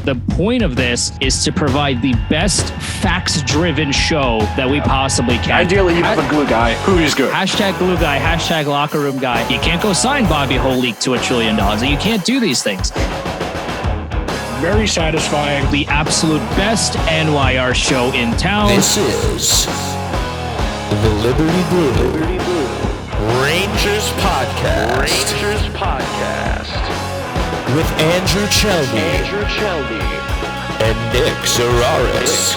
The point of this is to provide the best facts-driven show that we possibly can. Ideally, you have a glue guy who is good. Hashtag glue guy, hashtag locker room guy. You can't go sign Bobby Holik to $1 trillion. You can't do these things. Very satisfying. The absolute best NYR show in town. This is the Liberty Blue Rangers Podcast. With Andrew Chelney and Nick Zararis.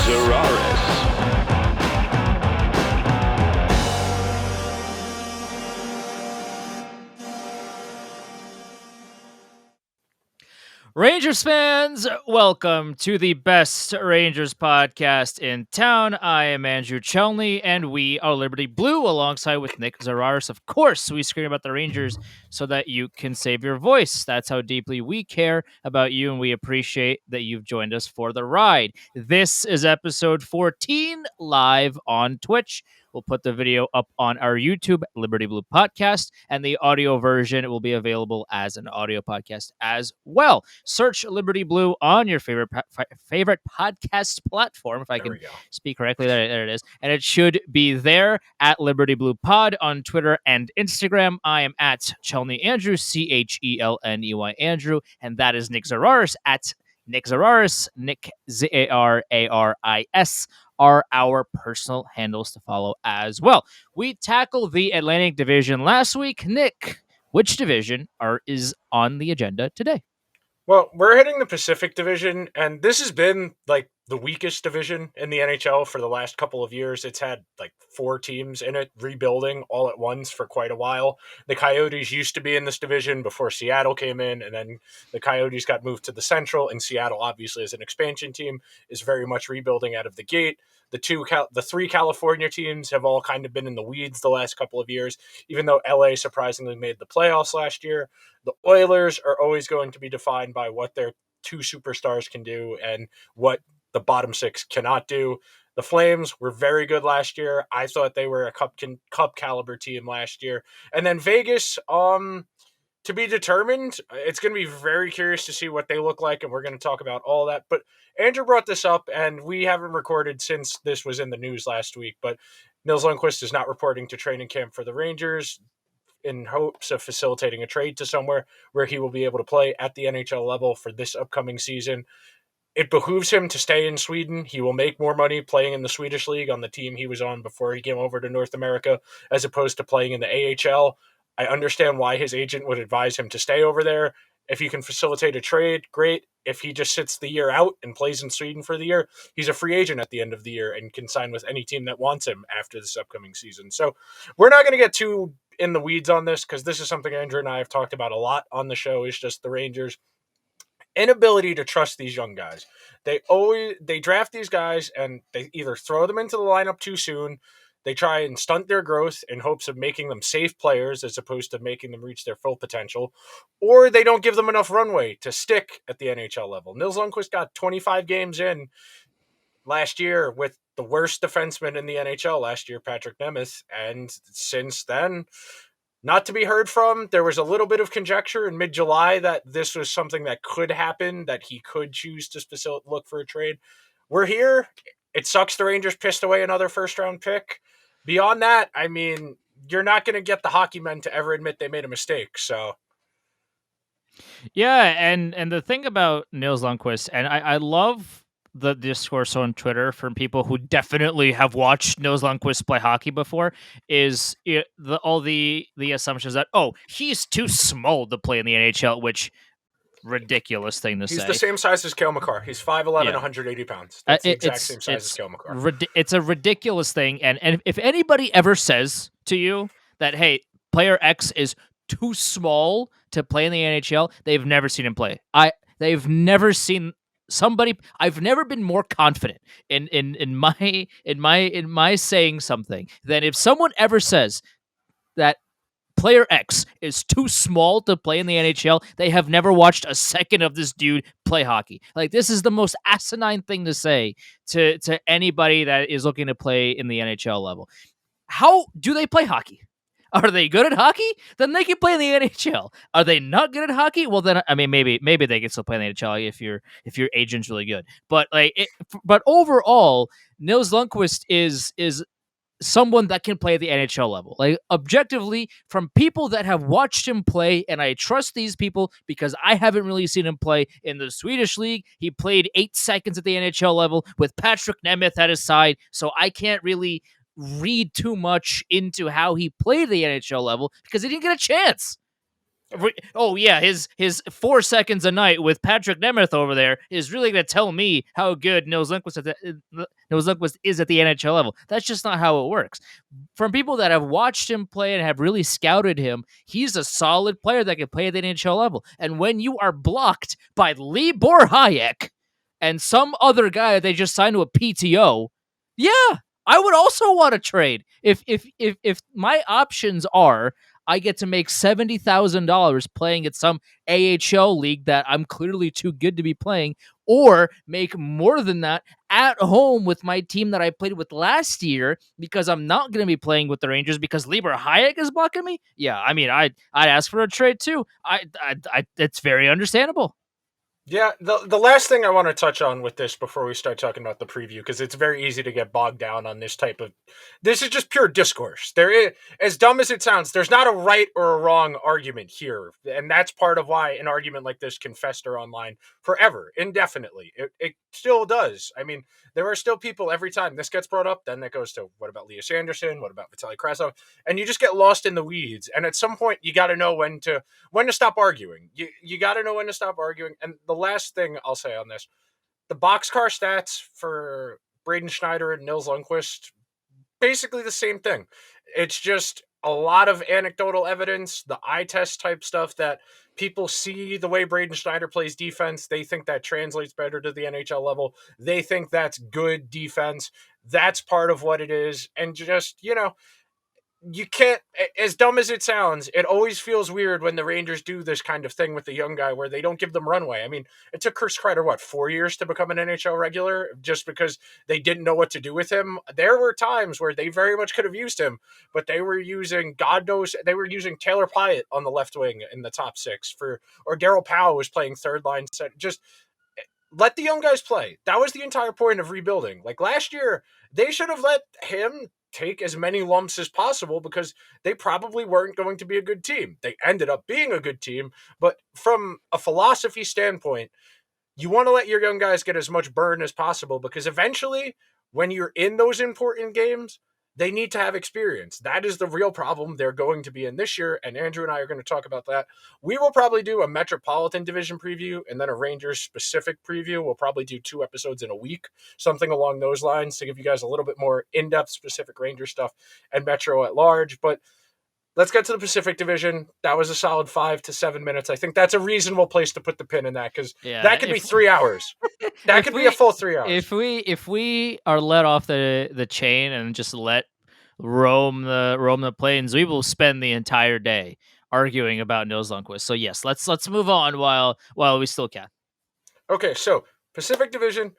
Rangers fans, welcome to the best Rangers podcast in town. I am Andrew Chelney, and we are Liberty Blue alongside with Nick Zararis. Of course, we scream about the Rangers so that you can save your voice. That's how deeply we care about you, and we appreciate that you've joined us for the ride. This is episode 14, live on Twitch. We'll put the video up on our YouTube, Liberty Blue Podcast, and the audio version will be available as an audio podcast as well. Search Liberty Blue on your favorite podcast platform, if I can speak correctly. There it is. And it should be there at Liberty Blue Pod on Twitter and Instagram. I am at Chelney Andrew, Chelney Andrew, and that is Nick Zararis at Nick Zararis, Nick Zararis are our personal handles to follow as well. We tackled the Atlantic Division last week. Nick, which division is on the agenda today? Well, we're hitting the Pacific Division, and this has been like the weakest division in the NHL for the last couple of years. It's had like 4 teams in it rebuilding all at once for quite a while. The Coyotes used to be in this division before Seattle came in, and then the Coyotes got moved to the Central, and Seattle, obviously as an expansion team, is very much rebuilding out of the gate. The 3 California teams have all kind of been in the weeds the last couple of years, even though LA surprisingly made the playoffs last year. The Oilers are always going to be defined by what their 2 superstars can do and what the bottom 6 cannot do. The Flames were very good last year. I thought they were a cup caliber team last year. And then Vegas, to be determined. It's going to be very curious to see what they look like, and we're going to talk about all that. But Andrew brought this up, and we haven't recorded since this was in the news last week, but Nils Lundkvist is not reporting to training camp for the Rangers in hopes of facilitating a trade to somewhere where he will be able to play at the NHL level for this upcoming season. It behooves him to stay in Sweden. He will make more money playing in the Swedish league on the team he was on before he came over to North America, as opposed to playing in the AHL. I understand why his agent would advise him to stay over there. If you can facilitate a trade, great. If he just sits the year out and plays in Sweden for the year, he's a free agent at the end of the year and can sign with any team that wants him after this upcoming season. So we're not going to get too in the weeds on this, because this is something Andrew and I have talked about a lot on the show, is just the Rangers' inability to trust these young guys. They draft these guys and they either throw them into the lineup too soon, they try and stunt their growth in hopes of making them safe players as opposed to making them reach their full potential, or they don't give them enough runway to stick at the NHL level. Nils Lundkvist got 25 games in last year with the worst defenseman in the NHL last year, Patrick Nemeth, and since then, not to be heard from. There was a little bit of conjecture in mid-July that this was something that could happen, that he could choose to look for a trade. We're here. It sucks the Rangers pissed away another first-round pick. Beyond that, I mean, you're not going to get the hockey men to ever admit they made a mistake, so. Yeah, and the thing about Nils Lundkvist, and I love the discourse on Twitter from people who definitely have watched Nils Lundkvist play hockey before, is all the assumptions that, he's too small to play in the NHL, which ridiculous thing to say. He's the same size as Cale Makar. He's 5'11", 180 pounds. That's the exact same size as Cale Makar. It's a ridiculous thing, and if anybody ever says to you that, hey, player X is too small to play in the NHL, they've never seen him play. They've never seen somebody. I've never been more confident in my saying something than if someone ever says that player X is too small to play in the NHL. They have never watched a second of this dude play hockey. Like, this is the most asinine thing to say to anybody that is looking to play in the NHL level. How do they play hockey? Are they good at hockey? Then they can play in the NHL. Are they not good at hockey? Well, then I mean, maybe they can still play in the NHL if your agent's really good. But but overall, Nils Lundqvist is someone that can play at the NHL level. Like objectively, from people that have watched him play, and I trust these people because I haven't really seen him play in the Swedish league. He played 8 seconds at the NHL level with Patrick Nemeth at his side, so I can't really read too much into how he played at the NHL level because he didn't get a chance. Oh yeah, his 4 seconds a night with Patrick Nemeth over there is really going to tell me how good Nils Lundqvist is at the NHL level. That's just not how it works. From people that have watched him play and have really scouted him, he's a solid player that can play at the NHL level. And when you are blocked by Libor Hayek and some other guy that they just signed to a PTO, yeah, I would also want to trade. If my options are I get to make $70,000 playing at some AHL league that I'm clearly too good to be playing, or make more than that at home with my team that I played with last year because I'm not going to be playing with the Rangers because Libor Hayek is blocking me. Yeah, I mean, I'd ask for a trade too. It's very understandable. Yeah, the last thing I want to touch on with this before we start talking about the preview, because it's very easy to get bogged down on this type of. This is just pure discourse. There is, as dumb as it sounds, there's not a right or a wrong argument here, and that's part of why an argument like this can fester online forever, indefinitely. It still does. I mean, there are still people every time this gets brought up, then it goes to what about Lias Andersson, what about Vitaly Krasov, and you just get lost in the weeds. And at some point, you got to know when to stop arguing. You got to know when to stop arguing. And the last thing I'll say on this, the boxcar stats for Braden Schneider and Nils Lundqvist, basically the same thing. It's just a lot of anecdotal evidence, the eye test type stuff that people see the way Braden Schneider plays defense. They think that translates better to the NHL level. They think that's good defense. That's part of what it is. And just, you can't, as dumb as it sounds, it always feels weird when the Rangers do this kind of thing with the young guy where they don't give them runway. I mean, it took Chris Kreider, 4 years to become an NHL regular just because they didn't know what to do with him? There were times where they very much could have used him, but they were using, God knows, they were using Taylor Pyatt on the left wing in the top six or Darryl Powell was playing third line. Just let the young guys play. That was the entire point of rebuilding. Like last year, they should have let him take as many lumps as possible because they probably weren't going to be a good team. They ended up being a good team, but from a philosophy standpoint, you want to let your young guys get as much burn as possible because eventually when you're in those important games, they need to have experience. That is the real problem they're going to be in this year, and Andrew and I are going to talk about that. We will probably do a Metropolitan Division preview and then a Rangers-specific preview. We'll probably do 2 episodes in a week, something along those lines to give you guys a little bit more in-depth specific Ranger stuff and Metro at large. But let's get to the Pacific Division. That was a solid 5 to 7 minutes. I think that's a reasonable place to put the pin in that because that could be 3 hours. That could be a full 3 hours. If we are let off the chain and just let roam the plains, we will spend the entire day arguing about Nils Lundqvist. So yes, let's move on while we still can. Okay, so Pacific Division,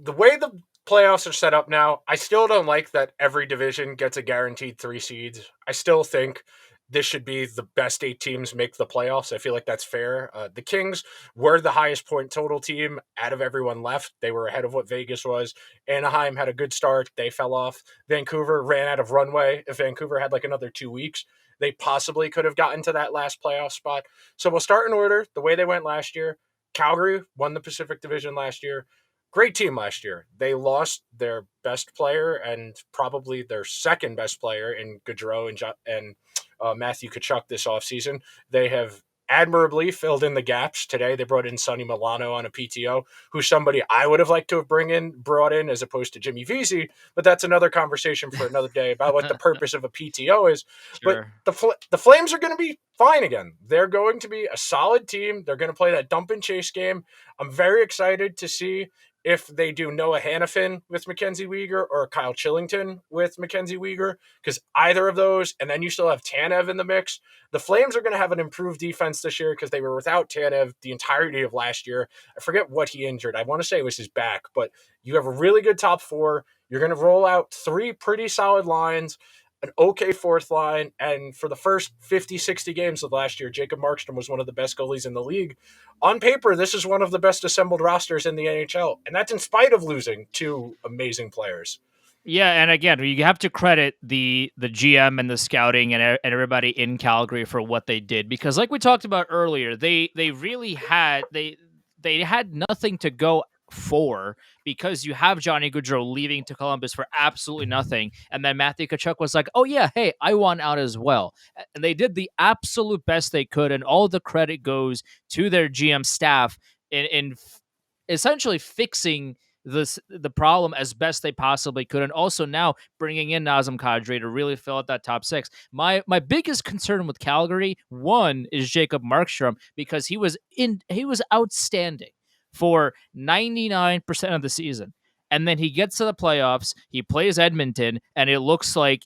the way the playoffs are set up now, I still don't like that every division gets a guaranteed 3 seeds. I still think this should be the best 8 teams make the playoffs. I feel like that's fair. The Kings were the highest point total team out of everyone left. They were ahead of what Vegas was. Anaheim had a good start. They fell off. Vancouver ran out of runway. If Vancouver had another 2 weeks, they possibly could have gotten to that last playoff spot. So we'll start in order the way they went last year. Calgary won the Pacific Division last year. Great team last year. They lost their best player and probably their second best player in Gaudreau and Matthew Tkachuk this offseason. They have admirably filled in the gaps. Today they brought in Sonny Milano on a PTO, who's somebody I would have liked to have brought in as opposed to Jimmy Vesey, but that's another conversation for another day about what the purpose of a PTO is. Sure. But the Flames are going to be fine again. They're going to be a solid team. They're going to play that dump and chase game. I'm very excited to see if they do Noah Hannafin with Mackenzie Weegar or Kyle Chillington with Mackenzie Weegar, because either of those, and then you still have Tanev in the mix. The Flames are going to have an improved defense this year because they were without Tanev the entirety of last year. I forget what he injured. I want to say it was his back, but you have a really good top 4. You're going to roll out 3 pretty solid lines. an okay fourth line. And for the first 50, 60 games of last year, Jacob Markstrom was one of the best goalies in the league. On paper, this is one of the best assembled rosters in the NHL. And that's in spite of losing two amazing players. Yeah, and again, you have to credit the GM and the scouting and everybody in Calgary for what they did, because like we talked about earlier, they really had they had nothing to go for, because you have Johnny Gaudreau leaving to Columbus for absolutely nothing, and then Matthew Tkachuk was like, "Oh yeah, hey, I want out as well," and they did the absolute best they could, and all the credit goes to their GM staff in essentially fixing the problem as best they possibly could, and also now bringing in Nazem Kadri to really fill out that top six. My biggest concern with Calgary, one, is Jacob Markstrom, because he was outstanding for 99% of the season, and then he gets to the playoffs, he plays Edmonton, and it looks like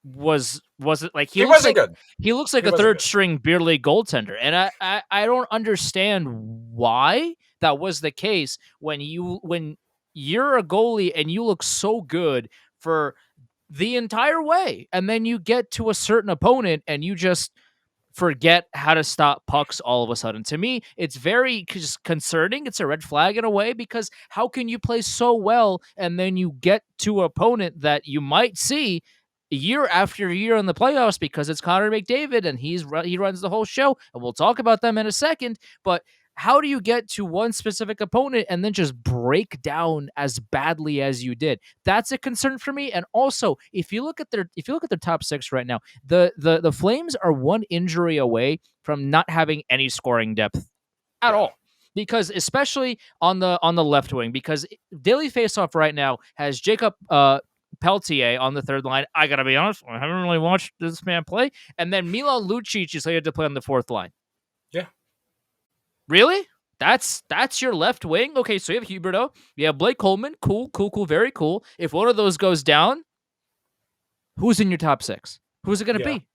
wasn't like He wasn't good. he looks like He a wasn't third good. string beer league goaltender, and I don't understand why that was the case when you're a goalie and you look so good for the entire way, and then you get to a certain opponent and you just forget how to stop pucks all of a sudden. To me, it's very concerning. It's a red flag in a way, because how can you play so well and then you get to an opponent that you might see year after year in the playoffs, because it's Connor McDavid and he runs the whole show, and we'll talk about them in a second. But how do you get to one specific opponent and then just break down as badly as you did? That's a concern for me. And also, if you look at their top six right now, the Flames are one injury away from not having any scoring depth at all. Because especially on the left wing, because Daily Faceoff right now has Jacob Peltier on the third line. I gotta be honest, I haven't really watched this man play. And then Milan Lucic is slated to play on the fourth line. Yeah. Really? That's your left wing? Okay, so you have Huberdeau, you have Blake Coleman. Cool, very cool. If one of those goes down, who's in your top six? Who's it going to be?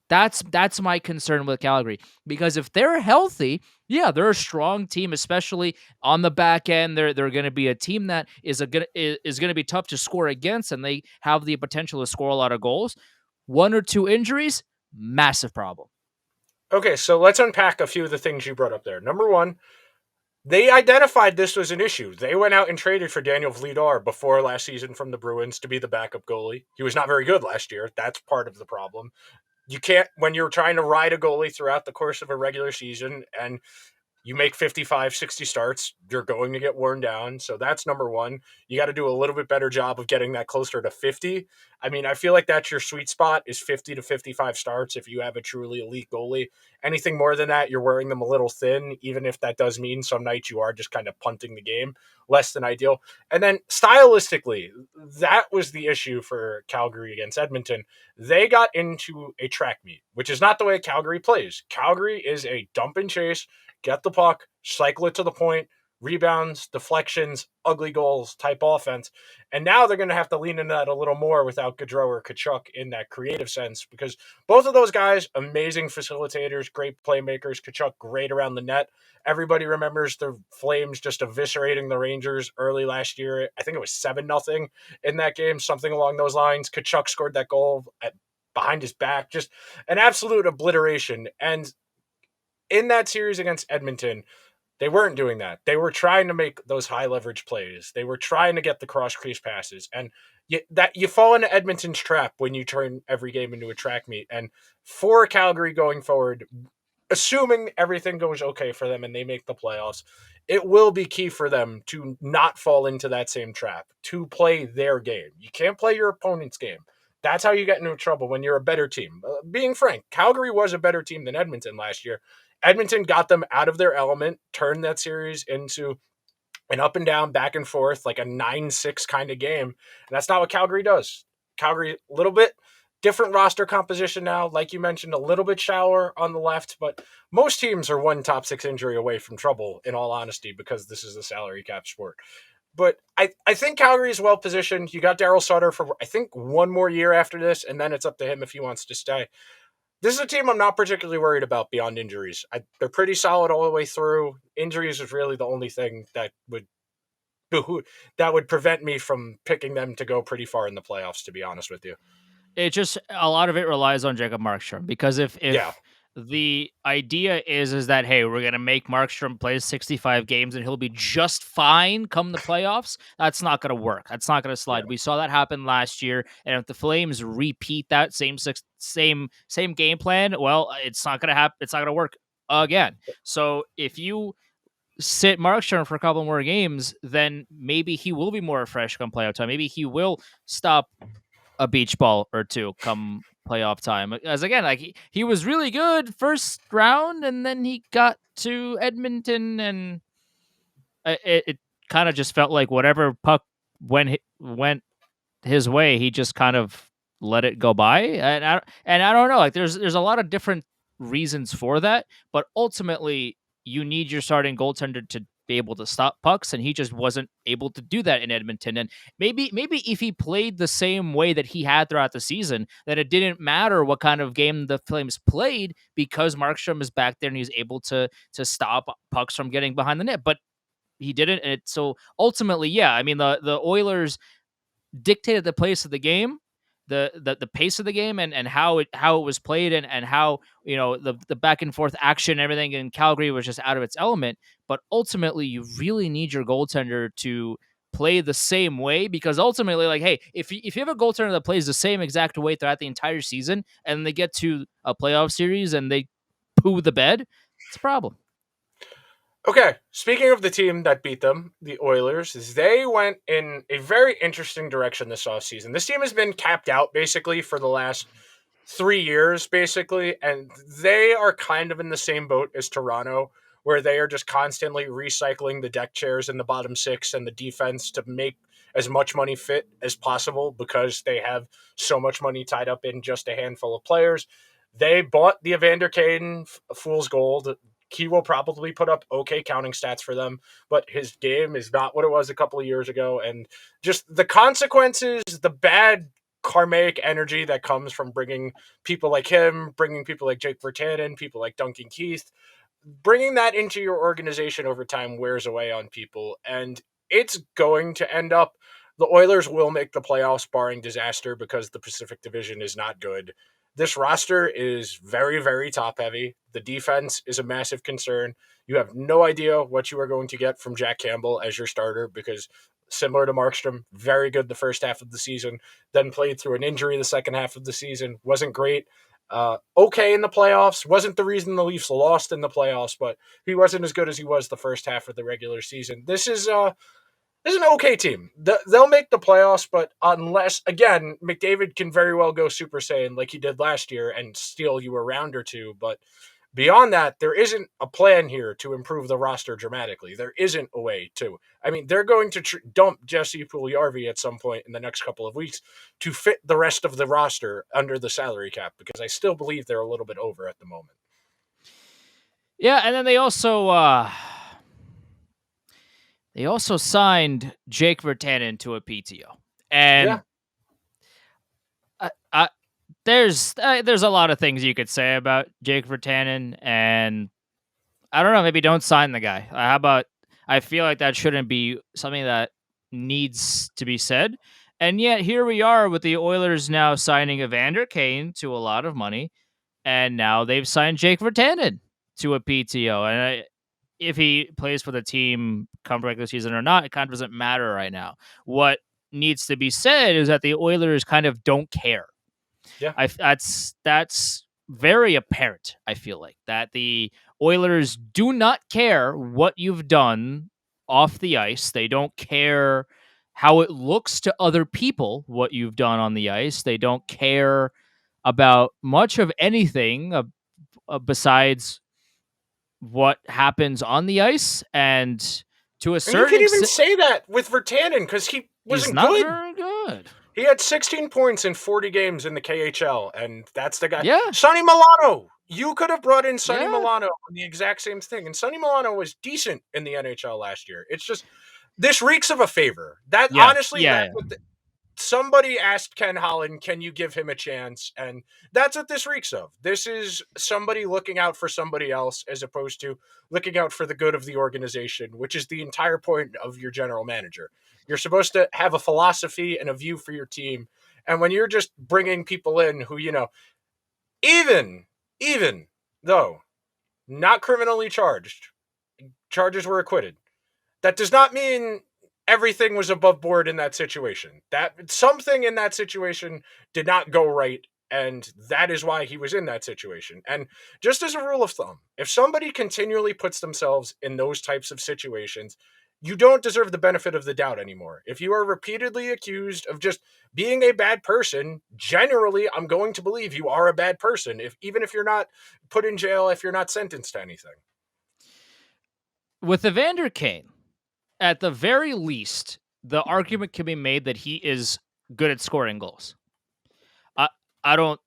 That's my concern with Calgary, because if they're healthy, yeah, they're a strong team, especially on the back end. They're going to be a team that is going to be tough to score against, and they have the potential to score a lot of goals. One or two injuries, massive problem. Okay, so let's unpack a few of the things you brought up there. Number one, they identified this was an issue. They went out and traded for Daniel Vladar before last season from the Bruins to be the backup goalie. He was not very good last year. That's part of the problem. You can't, when you're trying to ride a goalie throughout the course of a regular season and you make 55, 60 starts, you're going to get worn down. So that's number one. You got to do a little bit better job of getting that closer to 50. I mean, I feel like that's your sweet spot, is 50 to 55 starts if you have a truly elite goalie. Anything more than that, you're wearing them a little thin, even if that does mean some nights you are just kind of punting the game. Less than ideal. And then stylistically, that was the issue for Calgary against Edmonton. They got into a track meet, which is not the way Calgary plays. Calgary is a dump and chase, get the puck, cycle it to the point, rebounds, deflections, ugly goals type offense. And now they're going to have to lean into that a little more without Gaudreau or Tkachuk in that creative sense, because both of those guys, amazing facilitators, great playmakers. Tkachuk, great around the net. Everybody remembers the Flames just eviscerating the Rangers early last year. I think it was 7-0 in that game, something along those lines. Tkachuk scored that goal behind his back, just an absolute obliteration. And in that series against Edmonton, they weren't doing that. They were trying to make those high leverage plays. They were trying to get the cross crease passes, and you fall into Edmonton's trap when you turn every game into a track meet. And for Calgary going forward, assuming everything goes okay for them and they make the playoffs, it will be key for them to not fall into that same trap, to play their game. You can't play your opponent's game. That's how you get into trouble when you're a better team. Being frank, Calgary was a better team than Edmonton last year. Edmonton got them out of their element, turned that series into an up and down, back and forth, like a 9-6 kind of game. And that's not what Calgary does. Calgary, a little bit different roster composition now. Like you mentioned, a little bit shallower on the left, but most teams are one top six injury away from trouble, in all honesty, because this is a salary cap sport. But I think Calgary is well positioned. You got Daryl Sutter for, I think, one more year after this, and then it's up to him if he wants to stay. This is a team I'm not particularly worried about beyond injuries. They're pretty solid all the way through. Injuries is really the only thing that would prevent me from picking them to go pretty far in the playoffs, to be honest with you. It just a lot of it relies on Jacob Markstrom because if Yeah. the idea is that hey, we're gonna make Markstrom play 65 games and he'll be just fine come the playoffs, that's not gonna work. That's not gonna slide. We saw that happen last year, and if the Flames repeat that same game plan, well, it's not gonna happen. It's not gonna work again. So if you sit Markstrom for a couple more games, then maybe he will be more fresh come playoff time. Maybe he will stop a beach ball or two come playoff time. As again, like he was really good first round, and then he got to Edmonton, and it kind of just felt like whatever puck went his way, he just kind of let it go by. And I don't know. Like there's a lot of different reasons for that, but ultimately you need your starting goaltender to be able to stop pucks, and he just wasn't able to do that in Edmonton. And maybe if he played the same way that he had throughout the season, then it didn't matter what kind of game the Flames played because Markstrom is back there and he's able to stop pucks from getting behind the net. But he didn't. And so ultimately, yeah, I mean the Oilers dictated the pace of the game, the pace of the game, and how it was played, and how the back and forth action and everything in Calgary was just out of its element. But ultimately, you really need your goaltender to play the same way because ultimately, like, hey, if you have a goaltender that plays the same exact way throughout the entire season and they get to a playoff series and they poo the bed, it's a problem. Okay, speaking of the team that beat them, the Oilers, they went in a very interesting direction this offseason. This team has been capped out basically for the last 3 years, basically, and they are kind of in the same boat as Toronto, where they are just constantly recycling the deck chairs in the bottom six and the defense to make as much money fit as possible because they have so much money tied up in just a handful of players. They bought the Evander Kane fool's gold. He will probably put up okay counting stats for them, but his game is not what it was a couple of years ago. And just the consequences, the bad karmic energy that comes from bringing people like him, bringing people like Jake Virtanen, people like Duncan Keith, bringing that into your organization over time wears away on people. And it's going to end up, the Oilers will make the playoffs barring disaster because the Pacific Division is not good. This roster is very, very top heavy. The defense is a massive concern. You have no idea what you are going to get from Jack Campbell as your starter because, similar to Markstrom, very good the first half of the season, then played through an injury the second half of the season, wasn't great. Okay in the playoffs, wasn't the reason the Leafs lost in the playoffs, but he wasn't as good as he was the first half of the regular season. This is an okay team. They'll make the playoffs, but unless, again, McDavid can very well go Super Saiyan like he did last year and steal you a round or two. But beyond that, there isn't a plan here to improve the roster dramatically. There isn't a way to. I mean, they're going to dump Jesse Puljujarvi at some point in the next couple of weeks to fit the rest of the roster under the salary cap because I still believe they're a little bit over at the moment. Yeah, and then they also signed Jake Virtanen to a PTO, and there's a lot of things you could say about Jake Virtanen, and I don't know, maybe don't sign the guy. How about I feel like that shouldn't be something that needs to be said, and yet here we are with the Oilers now signing Evander Kane to a lot of money, and now they've signed Jake Virtanen to a PTO, and if he plays for the team come regular season or not, it kind of doesn't matter right now. What needs to be said is that the Oilers kind of don't care. Yeah. That's very apparent, I feel like, that the Oilers do not care what you've done off the ice. They don't care how it looks to other people, what you've done on the ice. They don't care about much of anything besides what happens on the ice, and to a And you certain can even extent, say that with Virtanen because he he's wasn't not good. very good. He had 16 points in 40 games in the KHL, and that's the guy. Yeah, Sonny Milano. You could have brought in Sonny yeah, Milano on the exact same thing, and Sonny Milano was decent in the NHL last year. It's just this reeks of a favor. That yeah, honestly, yeah, that's what somebody asked Ken Holland, "Can you give him a chance?" And that's what this reeks of. This is somebody looking out for somebody else as opposed to looking out for the good of the organization, which is the entire point of your general manager. You're supposed to have a philosophy and a view for your team, And when you're just bringing people in who, even though not criminally charged, charges were acquitted, that does not mean everything was above board in that situation. That something in that situation did not go right, and that is why he was in that situation. And just as a rule of thumb, if somebody continually puts themselves in those types of situations, you don't deserve the benefit of the doubt anymore. If you are repeatedly accused of just being a bad person, generally I'm going to believe you are a bad person, even if you're not put in jail, if you're not sentenced to anything. With Evander Kane, at the very least, the argument can be made that he is good at scoring goals. I don't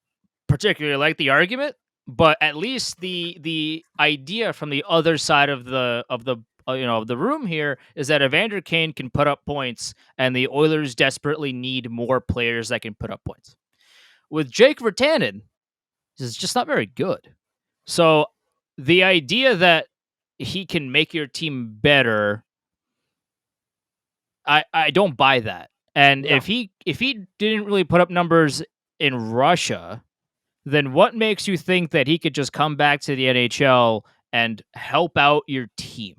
particularly like the argument, but at least the idea from the other side of the of the room here is that Evander Kane can put up points, and the Oilers desperately need more players that can put up points. With Jake Virtanen, is just not very good. So the idea that he can make your team better, I don't buy that. And Yeah. if he didn't really put up numbers in Russia, then what makes you think that he could just come back to the NHL and help out your team?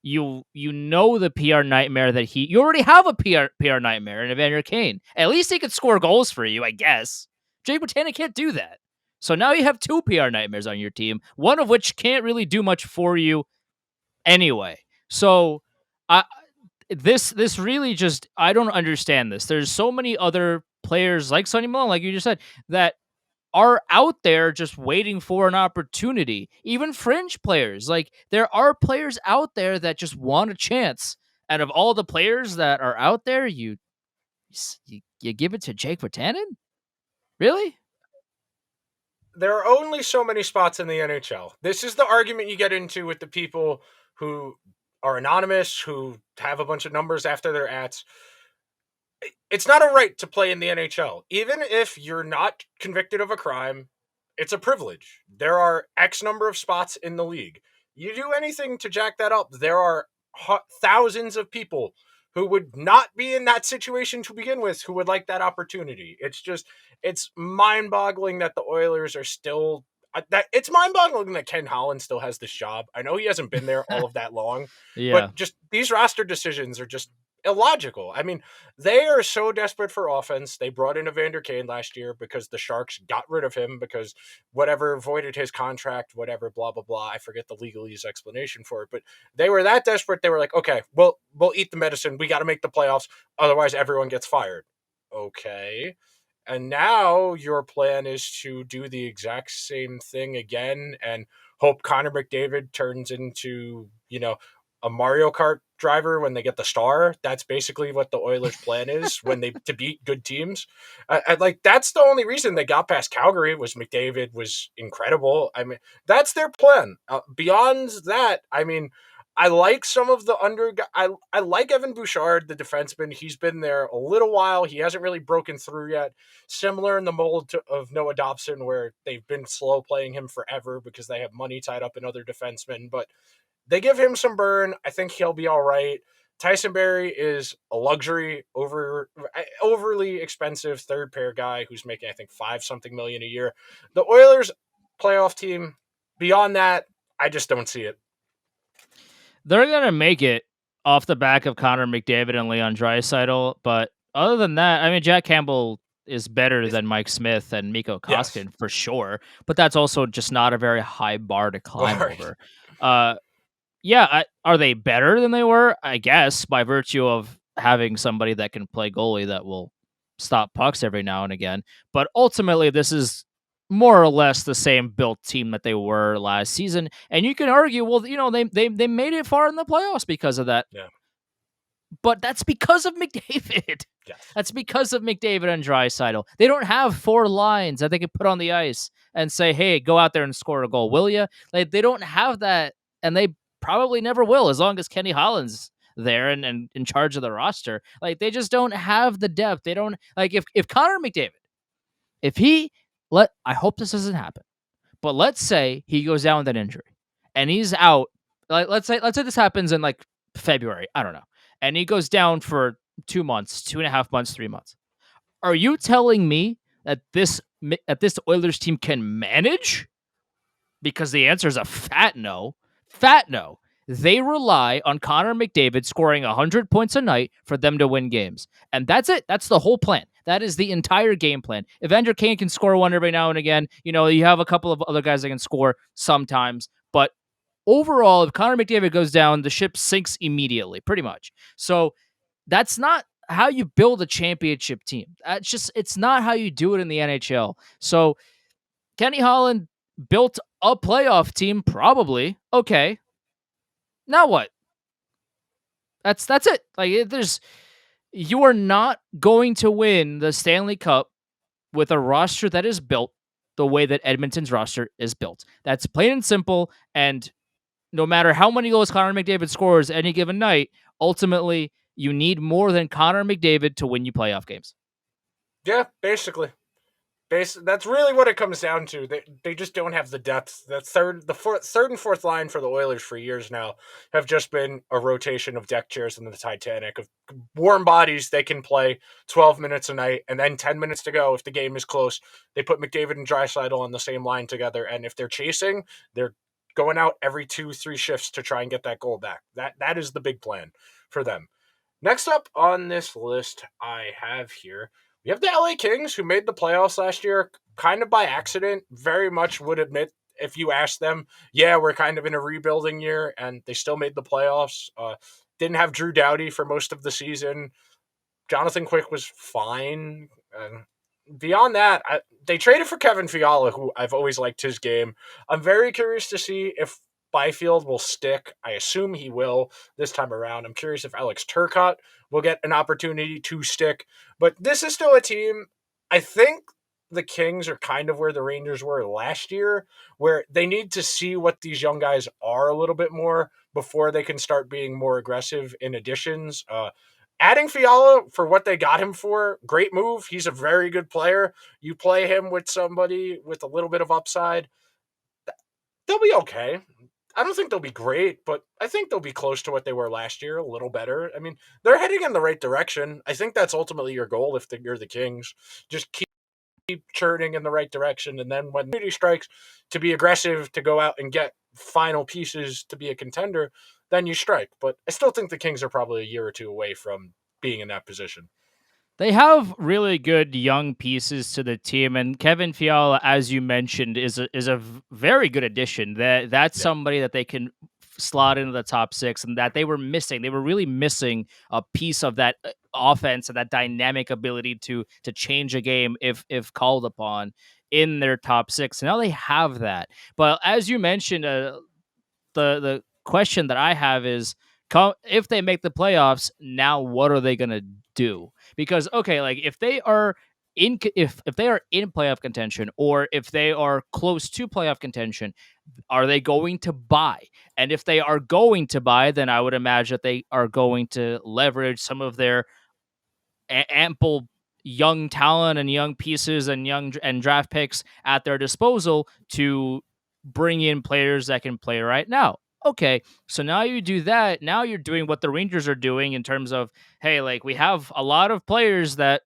You know the PR nightmare that you already have a PR nightmare in Evander Kane. At least he could score goals for you, I guess. Jake Botanic can't do that. So now you have two PR nightmares on your team, one of which can't really do much for you anyway. So I this really just, I don't understand this. There's so many other players like Sonny Malone, like you just said, that are out there just waiting for an opportunity. Even fringe players, like there are players out there that just want a chance. And of all the players that are out there, you give it to Jake Virtanen? Really? There are only so many spots in the NHL. This is the argument you get into with the people who are anonymous, who have a bunch of numbers after their ats. It's not a right to play in the NHL. Even if you're not convicted of a crime, it's a privilege. There are X number of spots in the league. You do anything to jack that up, there are thousands of people who would not be in that situation to begin with who would like that opportunity. It's mind-boggling that the Oilers are still it's mind-boggling that Ken Holland still has this job. I know he hasn't been there all of that long, Yeah. but just these roster decisions are just illogical. I mean, they are so desperate for offense. They brought in Evander Kane last year because the Sharks got rid of him because whatever voided his contract, whatever, blah, blah, blah. I forget the legalese explanation for it, but they were that desperate. They were like, okay, we'll eat the medicine. We got to make the playoffs. Otherwise, everyone gets fired. Okay. And now your plan is to do the exact same thing again and hope Connor McDavid turns into, a Mario Kart driver when they get the star. That's basically what the Oilers' plan is when they to beat good teams. That's the only reason they got past Calgary was McDavid was incredible. I mean, that's their plan. Beyond that, I mean, I like some of the I like Evan Bouchard, the defenseman. He's been there a little while. He hasn't really broken through yet. Similar in the mold of Noah Dobson, where they've been slow playing him forever because they have money tied up in other defensemen. But they give him some burn. I think he'll be all right. Tyson Barrie is a luxury, overly expensive third pair guy who's making, I think, $5-something million a year. The Oilers playoff team, beyond that, I just don't see it. They're going to make it off the back of Connor McDavid and Leon Draisaitl, but other than that, I mean, Jack Campbell is better than Mike Smith and Mikko Koskinen for sure, but that's also just not a very high bar to climb over. Are they better than they were? I guess by virtue of having somebody that can play goalie that will stop pucks every now and again. But ultimately, this is more or less the same built team that they were last season. And you can argue, well, they made it far in the playoffs because of that. Yeah. But that's because of McDavid. Yes. That's because of McDavid and Draisaitl. They don't have four lines that they can put on the ice and say, hey, go out there and score a goal, will you? Like, they don't have that, and they probably never will as long as Kenny Holland's there and in charge of the roster. Like, they just don't have the depth. They don't, like, if Connor McDavid, I hope this doesn't happen, but let's say he goes down with an injury and he's out. Like, let's say this happens in like February. I don't know. And he goes down for 2 months, 2.5 months, 3 months. Are you telling me that this Oilers team can manage? Because the answer is a fat no. Fat no. They rely on Connor McDavid scoring 100 points a night for them to win games. And that's it. That's the whole plan. That is the entire game plan. Evander Kane can score one every now and again. You have a couple of other guys that can score sometimes. But overall, if Connor McDavid goes down, the ship sinks immediately, pretty much. So that's not how you build a championship team. It's not how you do it in the NHL. So Kenny Holland built a playoff team, probably. Okay. Now what? That's it. You are not going to win the Stanley Cup with a roster that is built the way that Edmonton's roster is built. That's plain and simple. And no matter how many goals Connor McDavid scores any given night, ultimately you need more than Connor McDavid to win you playoff games. Yeah, basically. That's really what it comes down to. They just don't have the depth. The third and fourth line for the Oilers for years now have just been a rotation of deck chairs in the Titanic of warm bodies. They can play 12 minutes a night, and then 10 minutes to go if the game is close. They put McDavid and Draisaitl on the same line together, and if they're chasing, they're going out every 2-3 shifts to try and get that goal back. That is the big plan for them. Next up on this list I have here, we have the LA Kings, who made the playoffs last year kind of by accident. Very much would admit, if you ask them, yeah, we're kind of in a rebuilding year, and they still made the playoffs. Didn't have Drew Doughty for most of the season. Jonathan Quick was fine. Beyond that, they traded for Kevin Fiala, who I've always liked his game. I'm very curious to see if Byfield will stick. I assume he will this time around. I'm curious if Alex Turcotte will get an opportunity to stick. But this is still a team, I think the Kings are kind of where the Rangers were last year, where they need to see what these young guys are a little bit more before they can start being more aggressive in additions. Adding Fiala for what they got him for, great move. He's a very good player. You play him with somebody with a little bit of upside, they'll be okay. I don't think they'll be great, but I think they'll be close to what they were last year, a little better. I mean, they're heading in the right direction. I think that's ultimately your goal if you're the Kings. Just keep churning in the right direction, and then when the opportunity strikes to be aggressive, to go out and get final pieces to be a contender, then you strike. But I still think the Kings are probably a year or two away from being in that position. They have really good young pieces to the team, and Kevin Fiala, as you mentioned, is a very good addition. That's somebody that they can slot into the top six, and that they were missing. They were really missing a piece of that offense and that dynamic ability to change a game if called upon in their top six. And now they have that. But as you mentioned, the question that I have is, if they make the playoffs, now what are they going to do? Because okay, like if they are in playoff contention, or if they are close to playoff contention, are they going to buy? And if they are going to buy, then I would imagine that they are going to leverage some of their ample young talent and young pieces and draft picks at their disposal to bring in players that can play right now. Okay, so now you do that. Now you're doing what the Rangers are doing in terms of, hey, like we have a lot of players that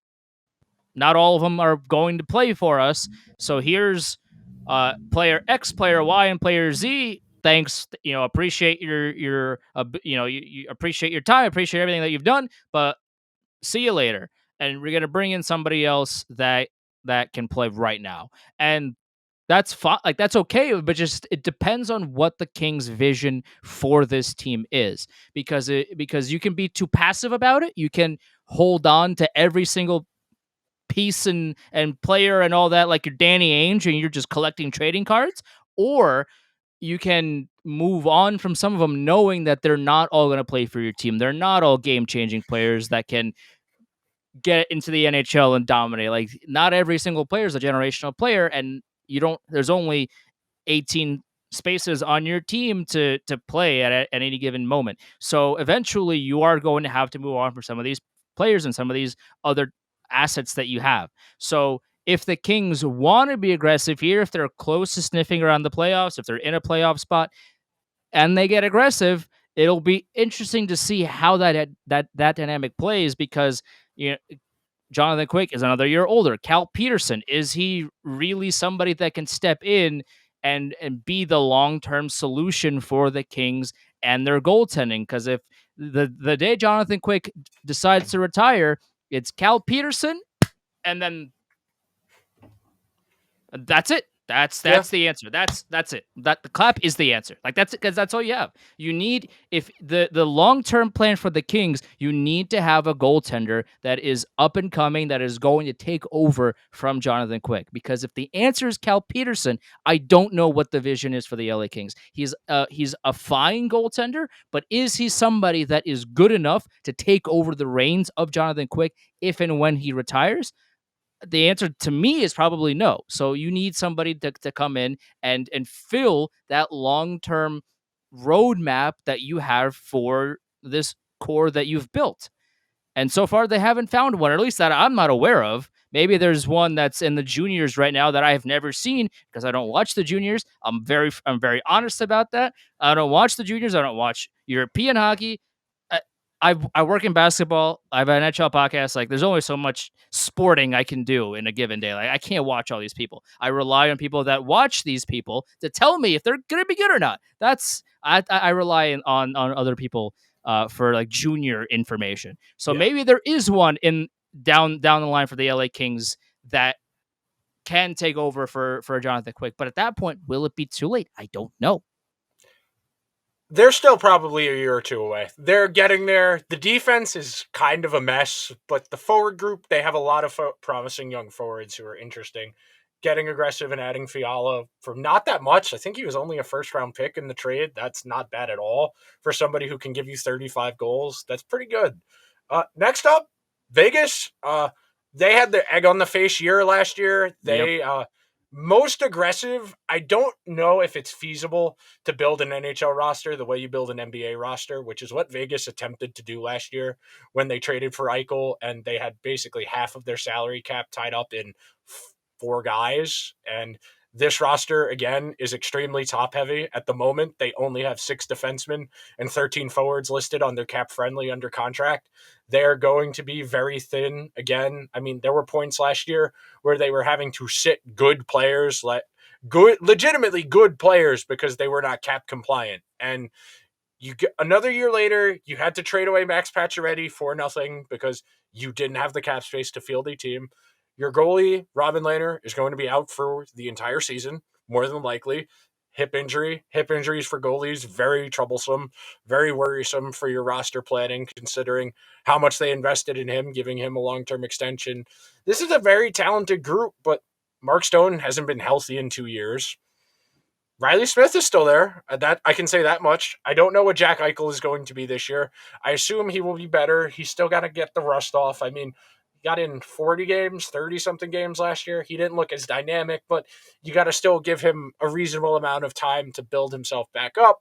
not all of them are going to play for us. So here's player X, player Y, and player Z. Thanks, appreciate you appreciate your time, appreciate everything that you've done, but see you later. And we're gonna bring in somebody else that can play right now, and that's fine. Like that's okay, but just it depends on what the Kings' vision for this team is, because you can be too passive about it. You can hold on to every single piece and player and all that, like you're Danny Ainge and you're just collecting trading cards, or you can move on from some of them knowing that they're not all going to play for your team. They're not all game-changing players that can get into the NHL and dominate. Like not every single player is a generational player, and there's only 18 spaces on your team to play at any given moment. So eventually you are going to have to move on from some of these players and some of these other assets that you have. So if the Kings want to be aggressive here, if they're close to sniffing around the playoffs, if they're in a playoff spot and they get aggressive, it'll be interesting to see how that dynamic plays, because Jonathan Quick is another year older. Cal Peterson, is he really somebody that can step in and be the long-term solution for the Kings and their goaltending? Because if the day Jonathan Quick decides to retire, it's Cal Peterson, and then that's it. That's the answer. That's it. That the clap is the answer. Like that's it, because that's all you have. You need, if the long-term plan for the Kings, you need to have a goaltender that is up and coming, that is going to take over from Jonathan Quick. Because if the answer is Cal Peterson, I don't know what the vision is for the LA Kings. He's a fine goaltender, but is he somebody that is good enough to take over the reins of Jonathan Quick if and when he retires? The answer to me is probably no. So you need somebody to come in and fill that long-term roadmap that you have for this core that you've built. And so far they haven't found one, or at least that I'm not aware of. Maybe there's one that's in the juniors right now that I have never seen because I don't watch the juniors. I'm very honest about that. I don't watch the juniors. I don't watch European hockey. I work in basketball. I have an NHL podcast. Like, there's only so much sporting I can do in a given day. Like, I can't watch all these people. I rely on people that watch these people to tell me if they're gonna be good or not. I rely on other people for like junior information. So maybe there is one in down the line for the LA Kings that can take over for Jonathan Quick. But at that point, will it be too late? I don't know. They're still probably a year or two away. They're getting there. The defense is kind of a mess, but the forward group, they have a lot of promising young forwards who are interesting. Getting aggressive and adding Fiala for not that much. I think he was only a first-round pick in the trade. That's not bad at all for somebody who can give you 35 goals. That's pretty good. Next up, Vegas. They had the egg on the face year last year. They most aggressive. I don't know if it's feasible to build an NHL roster the way you build an NBA roster, which is what Vegas attempted to do last year when they traded for Eichel, and they had basically half of their salary cap tied up in 4 guys. And this roster, again, is extremely top heavy. At the moment, they only have 6 defensemen and 13 forwards listed on their cap friendly under contract. They're going to be very thin again. I mean, there were points last year where they were having to sit good players, legitimately good players, because they were not cap compliant. And you get another year later, you had to trade away Max Pacioretty for nothing because you didn't have the cap space to field a team. Your goalie, Robin Lehner, is going to be out for the entire season, more than likely. Hip injury. Hip injuries for goalies, very troublesome, very worrisome for your roster planning, considering how much they invested in him, giving him a long-term extension. This is a very talented group, but Mark Stone hasn't been healthy in 2 years. Riley Smith is still there. That I can say that much. I don't know what Jack Eichel is going to be this year. I assume he will be better. He's still got to get the rust off. I mean, got in 40 games, 30-something games last year. He didn't look as dynamic, but you got to still give him a reasonable amount of time to build himself back up.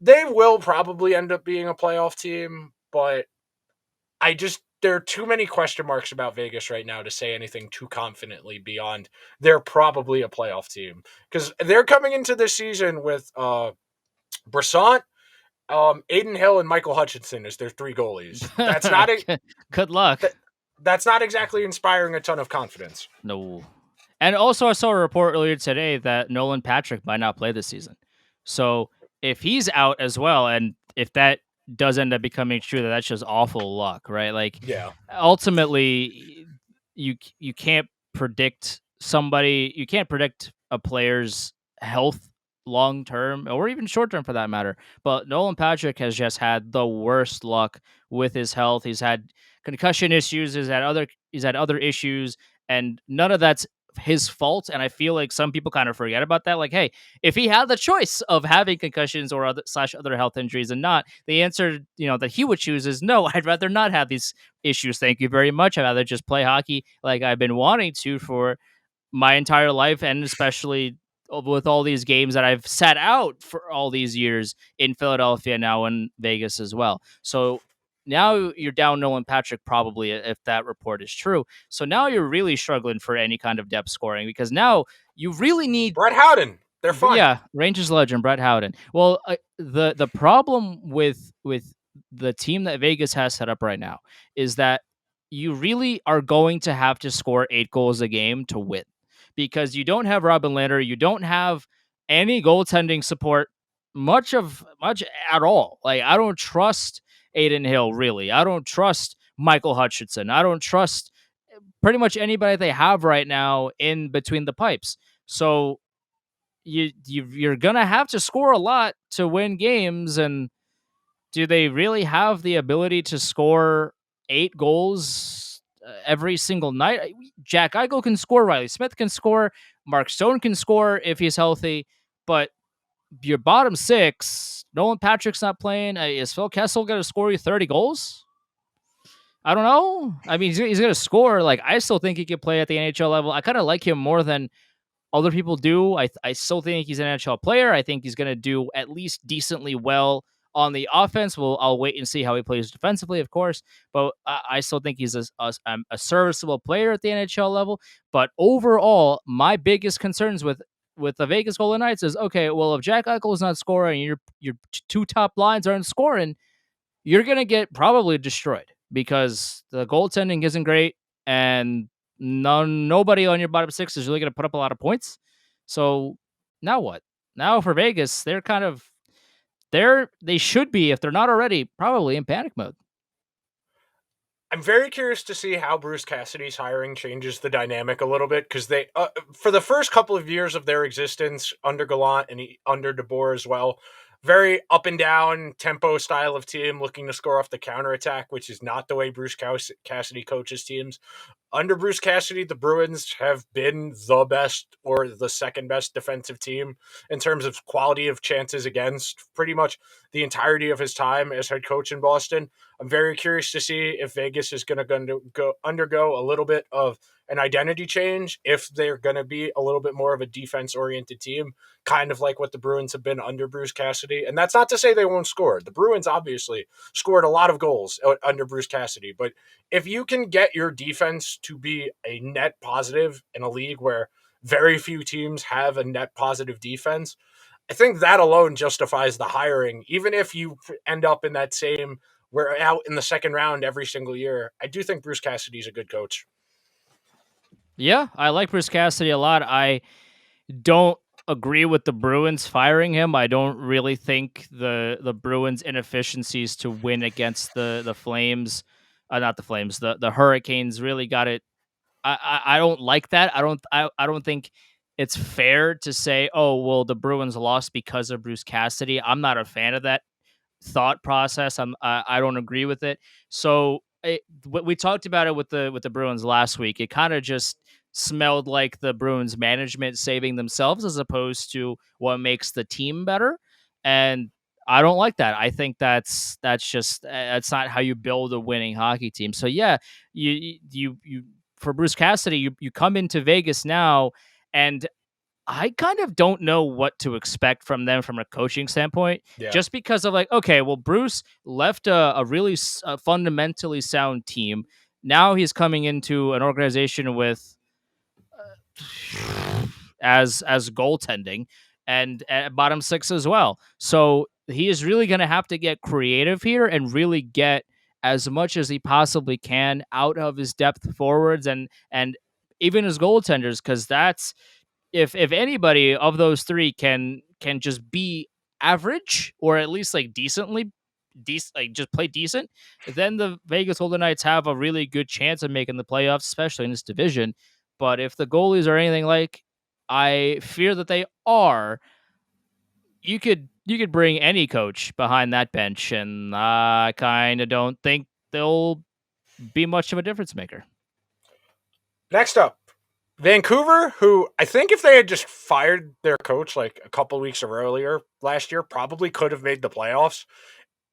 They will probably end up being a playoff team, but there are too many question marks about Vegas right now to say anything too confidently beyond they're probably a playoff team. Because they're coming into this season with Brisson, Aiden Hill, and Michael Hutchinson as their 3 goalies. That's not good luck. That's not exactly inspiring a ton of confidence. No. And also, I saw a report earlier today that Nolan Patrick might not play this season. So if he's out as well, and if that does end up becoming true, that's just awful luck, right? Like, ultimately, you can't predict somebody. You can't predict a player's health long term or even short term for that matter. But Nolan Patrick has just had the worst luck with his health. He's had concussion issues. He's had other issues, and none of that's his fault. And I feel like some people kind of forget about that. Like, hey, if he had the choice of having concussions or other health injuries and not, the answer, that he would choose is no. I'd rather not have these issues. Thank you very much. I'd rather just play hockey like I've been wanting to for my entire life, and especially with all these games that I've sat out for all these years in Philadelphia, now in Vegas as well. So now you're down Nolan Patrick, probably, if that report is true. So now you're really struggling for any kind of depth scoring, because now you really need Brett Howden. They're fine. Yeah, Rangers legend Brett Howden. Well, the problem with the team that Vegas has set up right now is that you really are going to have to score 8 goals a game to win, because you don't have Robin Lehner, you don't have any goaltending support much at all. Like, I don't trust Aiden Hill, really. I don't trust Michael Hutchinson. I don't trust pretty much anybody they have right now in between the pipes. So you're gonna have to score a lot to win games, and do they really have the ability to score 8 goals every single night? Jack Eichel can score, Riley Smith can score, Mark Stone can score if he's healthy, but your bottom six, Nolan Patrick's not playing. Is Phil Kessel going to score you 30 goals? I don't know. I mean, he's going to score. Like, I still think he could play at the NHL level. I kind of like him more than other people do. I still think he's an NHL player. I think he's going to do at least decently well on the offense. I'll wait and see how he plays defensively, of course. But I still think he's a serviceable player at the NHL level. But overall, my biggest concerns with the Vegas Golden Knights is, okay, well, if Jack Eichel is not scoring, your two top lines aren't scoring, you're going to get probably destroyed, because the goaltending isn't great, and nobody on your bottom six is really going to put up a lot of points. So now what? Now for Vegas, they should be, if they're not already, probably in panic mode. I'm very curious to see how Bruce Cassidy's hiring changes the dynamic a little bit, because they, for the first couple of years of their existence under Gallant and under DeBoer as well, very up and down tempo style of team, looking to score off the counterattack, which is not the way Bruce Cassidy coaches teams. Under Bruce Cassidy, the Bruins have been the best or the second best defensive team in terms of quality of chances against pretty much the entirety of his time as head coach in Boston. I'm very curious to see if Vegas is going to undergo a little bit of an identity change, if they're going to be a little bit more of a defense-oriented team, kind of like what the Bruins have been under Bruce Cassidy. And that's not to say they won't score. The Bruins obviously scored a lot of goals under Bruce Cassidy, but if you can get your defense to be a net positive in a league where very few teams have a net positive defense, I think that alone justifies the hiring. Even if you end up in that same, we're out in the second round every single year, I do think Bruce Cassidy's a good coach. Yeah, I like Bruce Cassidy a lot. I don't agree with the Bruins firing him. I don't really think the Bruins' inefficiencies to win against the Flames, not the Flames, the Hurricanes really got it. I don't like that. I don't think it's fair to say, oh, well, the Bruins lost because of Bruce Cassidy. I'm not a fan of that thought process. I don't agree with it. So we talked about it with the Bruins last week. It kind of just smelled like the Bruins management saving themselves as opposed to what makes the team better. And I don't like that. I think that's just that's not how you build a winning hockey team. So yeah, you for Bruce Cassidy, you come into Vegas now, and I kind of don't know what to expect from them from a coaching standpoint, just because of like, okay, well, Bruce left a really fundamentally sound team. Now he's coming into an organization with as goaltending and at bottom six as well. So he is really going to have to get creative here and really get as much as he possibly can out of his depth forwards and even his goaltenders, because that's if anybody of those three can just be average or at least like decently decent, like just play decent, then the Vegas Golden Knights have a really good chance of making the playoffs, especially in this division. But if the goalies are anything like I fear that they are, you could bring any coach behind that bench, and I kind of don't think they'll be much of a difference maker. Next up, Vancouver, who I think if they had just fired their coach like a couple weeks earlier last year, probably could have made the playoffs.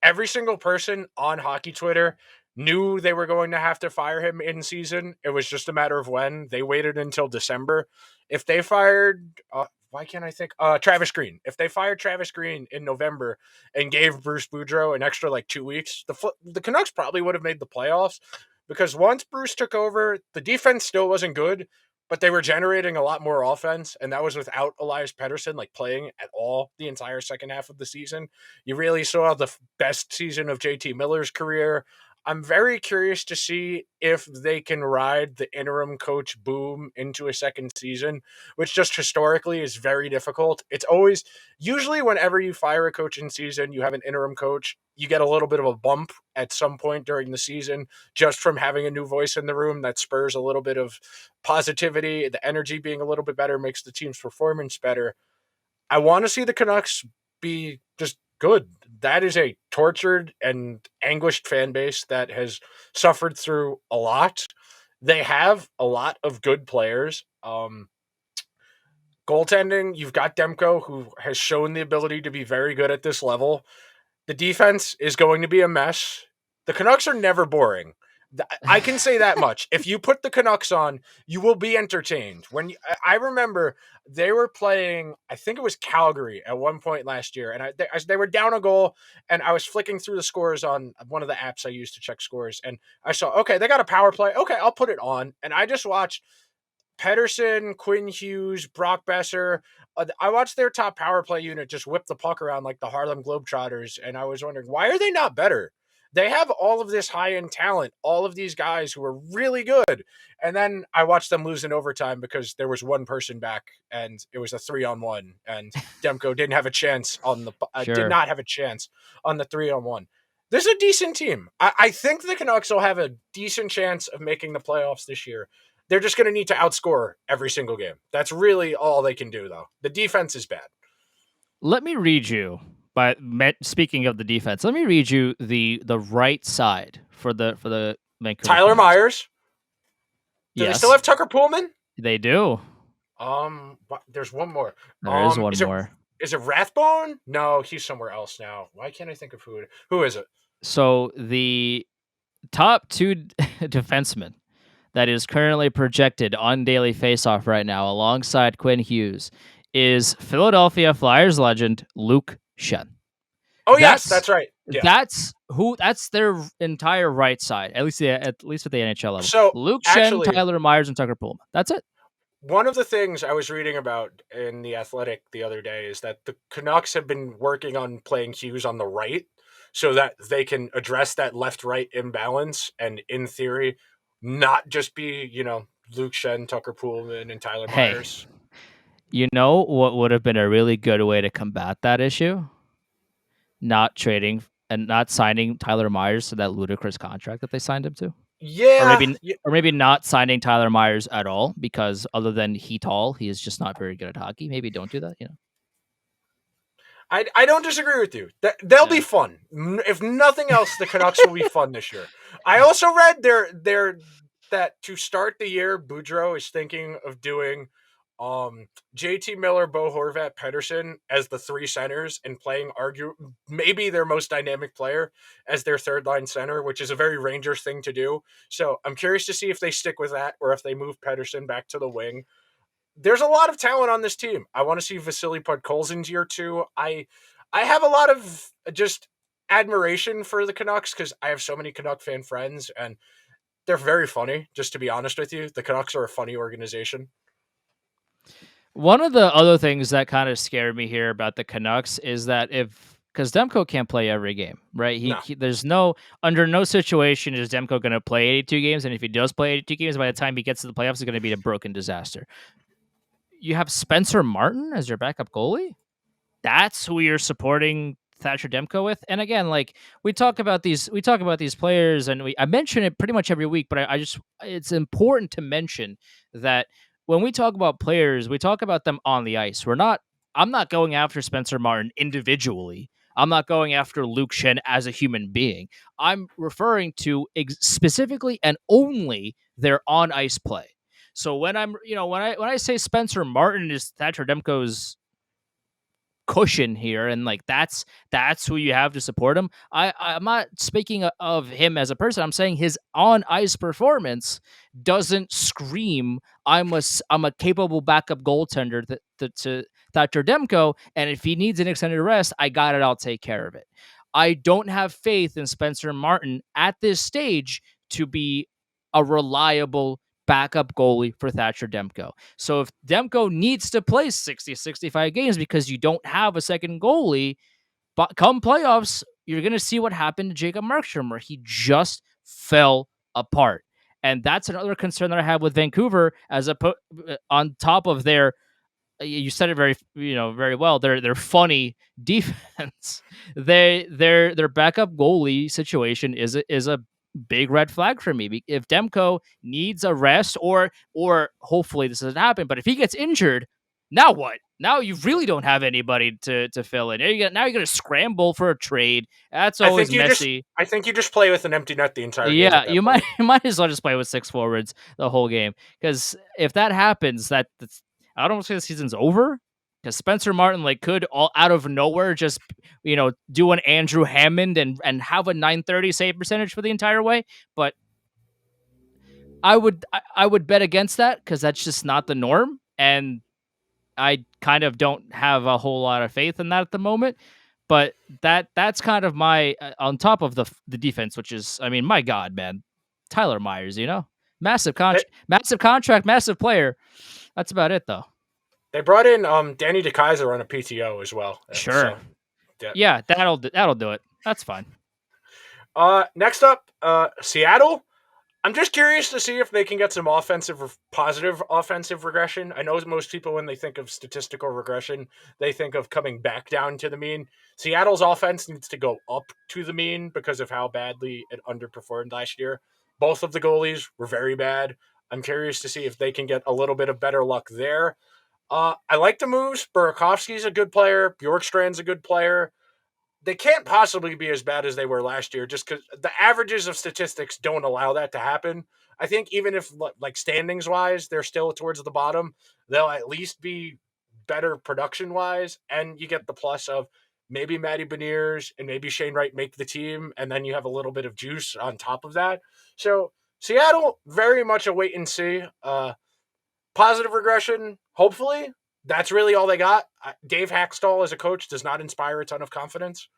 Every single person on hockey Twitter knew they were going to have to fire him in season. It was just a matter of when. They waited until December. If they fired, why can't I think? Travis Green. If they fired Travis Green in November and gave Bruce Boudreau an extra like 2 weeks, the Canucks probably would have made the playoffs, because once Bruce took over, the defense still wasn't good, but they were generating a lot more offense, and that was without Elias Pettersson like playing at all the entire second half of the season. You really saw the best season of JT Miller's career. I'm very curious to see if they can ride the interim coach boom into a second season, which just historically is very difficult. It's always, usually whenever you fire a coach in season, you have an interim coach, you get a little bit of a bump at some point during the season just from having a new voice in the room that spurs a little bit of positivity. The energy being a little bit better makes the team's performance better. I want to see the Canucks be just good. That is a tortured and anguished fan base that has suffered through a lot. They have a lot of good players. Goaltending, you've got Demko, who has shown the ability to be very good at this level. The defense is going to be a mess. The Canucks are never boring. I can say that much. If you put the Canucks on, you will be entertained. I remember they were playing, I think it was Calgary at one point last year, and they were down a goal, and I was flicking through the scores on one of the apps I use to check scores, and I saw, okay, they got a power play. Okay, I'll put it on, and I just watched Pedersen, Quinn Hughes, Brock Besser. I watched their top power play unit just whip the puck around like the Harlem Globetrotters, and I was wondering, why are they not better? They have all of this high-end talent, all of these guys who are really good. And then I watched them lose in overtime because there was one person back, and it was a 3-on-1, and Demko didn't have a chance did not have a chance on the 3-on-1. This is a decent team. I think the Canucks will have a decent chance of making the playoffs this year. They're just going to need to outscore every single game. That's really all they can do, though. The defense is bad. Let me read you. But speaking of the defense, let me read you the right side for the Vancouver Tyler Canucks. Myers. Do Yes. they still have Tucker Pullman? They do. There's one more. There is one more. Is it Rathbone? No, he's somewhere else now. Why can't I think of who is it? So the top two defensemen that is currently projected on Daily Faceoff right now, alongside Quinn Hughes, is Philadelphia Flyers legend Luke Schenn. Oh yes, that's right. Yeah. That's their entire right side, at least at the NHL level. So Luke Schenn, Tyler Myers, and Tucker Pullman. That's it. One of the things I was reading about in The Athletic the other day is that the Canucks have been working on playing Hughes on the right so that they can address that left-right imbalance and, in theory, not just be, Luke Schenn, Tucker Pullman, and Tyler Myers. You know what would have been a really good way to combat that issue? Not trading and not signing Tyler Myers to that ludicrous contract that they signed him to. Yeah. Or maybe not signing Tyler Myers at all, because other than he is just not very good at hockey. Maybe don't do that, I don't disagree with you. They'll be fun. If nothing else, the Canucks will be fun this year. I also read that to start the year, Boudreau is thinking of doing JT Miller, Bo Horvat, Pedersen as the three centers and playing maybe their most dynamic player as their third line center, which is a very Rangers thing to do. So I'm curious to see if they stick with that or if they move Pedersen back to the wing. There's a lot of talent on this team. I want to see Vasily Podkolzin's year too. I have a lot of just admiration for the Canucks because I have so many Canuck fan friends and they're very funny, just to be honest with you. The Canucks are a funny organization. One of the other things that kind of scared me here about the Canucks is that because Demko can't play every game, right? There's under no situation is Demko going to play 82 games, and if he does play 82 games, by the time he gets to the playoffs, it's going to be a broken disaster. You have Spencer Martin as your backup goalie. That's who you're supporting Thatcher Demko with. And again, like we talk about these players, and I mention it pretty much every week, but it's important to mention that when we talk about players, we talk about them on the ice. I'm not going after Spencer Martin individually. I'm not going after Luke Schenn as a human being. I'm referring to specifically and only their on ice play. So when when I say Spencer Martin is Thatcher Demko's cushion here, and like that's who you have to support him, I'm not speaking of him as a person. I'm saying his on ice performance doesn't scream I'm a capable backup goaltender to Thatcher Demko, and if he needs an extended rest, I got it, I'll take care of it. I don't have faith in Spencer Martin at this stage to be a reliable backup goalie for Thatcher Demko. So if Demko needs to play 60, 65 games because you don't have a second goalie, but come playoffs, you're going to see what happened to Jacob Markstrom, where he just fell apart. And that's another concern that I have with Vancouver on top of their, you said it very well. They're funny defense. Their backup goalie situation is a big red flag for me. If Demko needs a rest, or hopefully this doesn't happen, but if he gets injured, now what? Now you really don't have anybody to fill in. Now you're gonna scramble for a trade. That's always messy. I think you just play with an empty net the entire game. Yeah, you might as well just play with 6 forwards the whole game, because if that happens, that's I don't say the season's over, because Spencer Martin could all out of nowhere just do an Andrew Hammond and have a 930 save percentage for the entire way. But I would bet against that, because that's just not the norm, and I kind of don't have a whole lot of faith in that at the moment. But that's kind of my on top of the defense, which is, I mean, my God, man, Tyler Myers, massive contract, massive player. That's about it, though. They brought in Danny DeKeyser on a PTO as well. Sure. So, yeah, that'll do it. That's fine. Next up, Seattle. I'm just curious to see if they can get some positive offensive regression. I know most people, when they think of statistical regression, they think of coming back down to the mean. Seattle's offense needs to go up to the mean because of how badly it underperformed last year. Both of the goalies were very bad. I'm curious to see if they can get a little bit of better luck there. I like the moves. Burakovsky's a good player. Bjorkstrand's a good player. They can't possibly be as bad as they were last year, just because the averages of statistics don't allow that to happen. I think even if, standings wise, they're still towards the bottom, they'll at least be better production wise. And you get the plus of maybe Matty Beniers and maybe Shane Wright make the team, and then you have a little bit of juice on top of that. So Seattle, very much a wait and see. Positive regression, hopefully. That's really all they got. Dave Hackstall as a coach does not inspire a ton of confidence.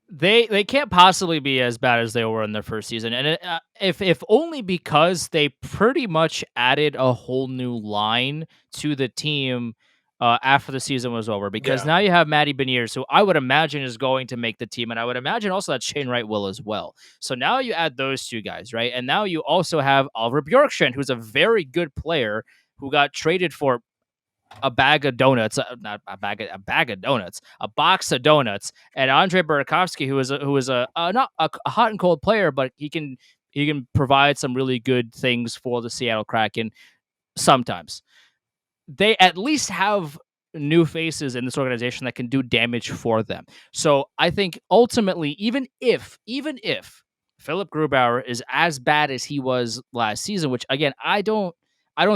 They can't possibly be as bad as they were in their first season, and if only because they pretty much added a whole new line to the team after the season was over. Because now you have Matty Beniers, who I would imagine is going to make the team, and I would imagine also that Shane Wright will as well. So now you add those two guys, right? And now you also have Oliver Bjorkstrand, who's a very good player who got traded for a bag of donuts, not a bag of donuts, a box of donuts, and Andre Burakovsky, who is not a hot and cold player, but he can provide some really good things for the Seattle Kraken sometimes. They at least have new faces in this organization that can do damage for them. So I think ultimately, even if Philip Grubauer is as bad as he was last season, which again, I don't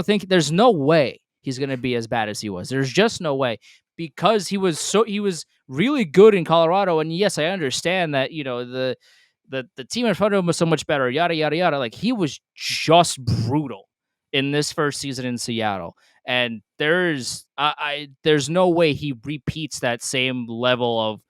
think, there's no way he's going to be as bad as he was. There's just no way, because he was really good in Colorado. And yes, I understand that, the team in front of him was so much better, yada, yada, yada. He was just brutal in this first season in Seattle. And there's no way he repeats that same level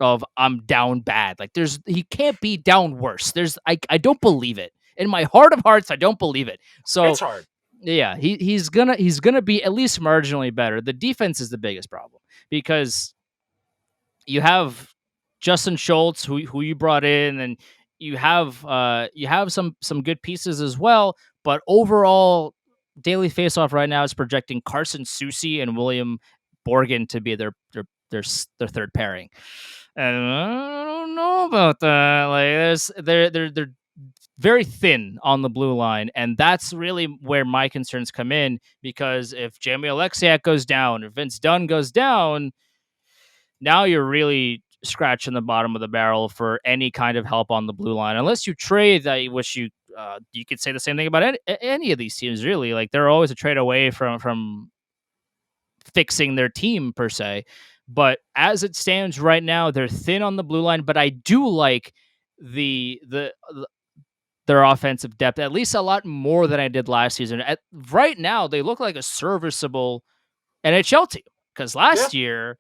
of I'm down bad. He can't be down worse. I don't believe it. In my heart of hearts, I don't believe it. So it's hard. Yeah, he's gonna be at least marginally better. The defense is the biggest problem, because you have Justin Schultz, who you brought in, and you have some good pieces as well. But overall, Daily Faceoff right now is projecting Carson Soucy and William Borgen to be their third pairing, and I don't know about that. They're very thin on the blue line, and that's really where my concerns come in, because if Jamie Alexiak goes down, if Vince Dunn goes down, now you're really scratching the bottom of the barrel for any kind of help on the blue line, unless you trade that, which you could say the same thing about any of these teams, really. They're always a trade away from fixing their team per se. But as it stands right now, they're thin on the blue line, but I do like their offensive depth, at least a lot more than I did last season. Right now, they look like a serviceable NHL team, because last year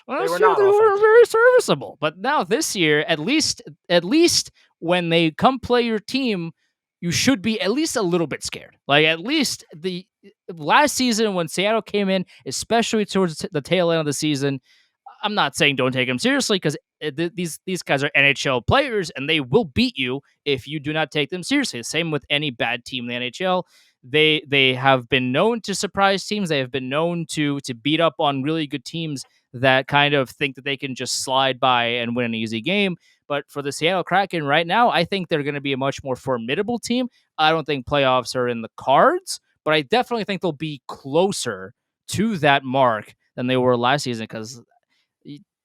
they were very serviceable. But now this year, at least when they come play your team, you should be at least a little bit scared. At least the last season when Seattle came in, especially towards the tail end of the season, I'm not saying don't take them seriously, because these guys are NHL players, and they will beat you if you do not take them seriously. Same with any bad team in the NHL. They have been known to surprise teams. They have been known to beat up on really good teams that kind of think that they can just slide by and win an easy game. But for the Seattle Kraken right now, I think they're going to be a much more formidable team. I don't think playoffs are in the cards, but I definitely think they'll be closer to that mark than they were last season, because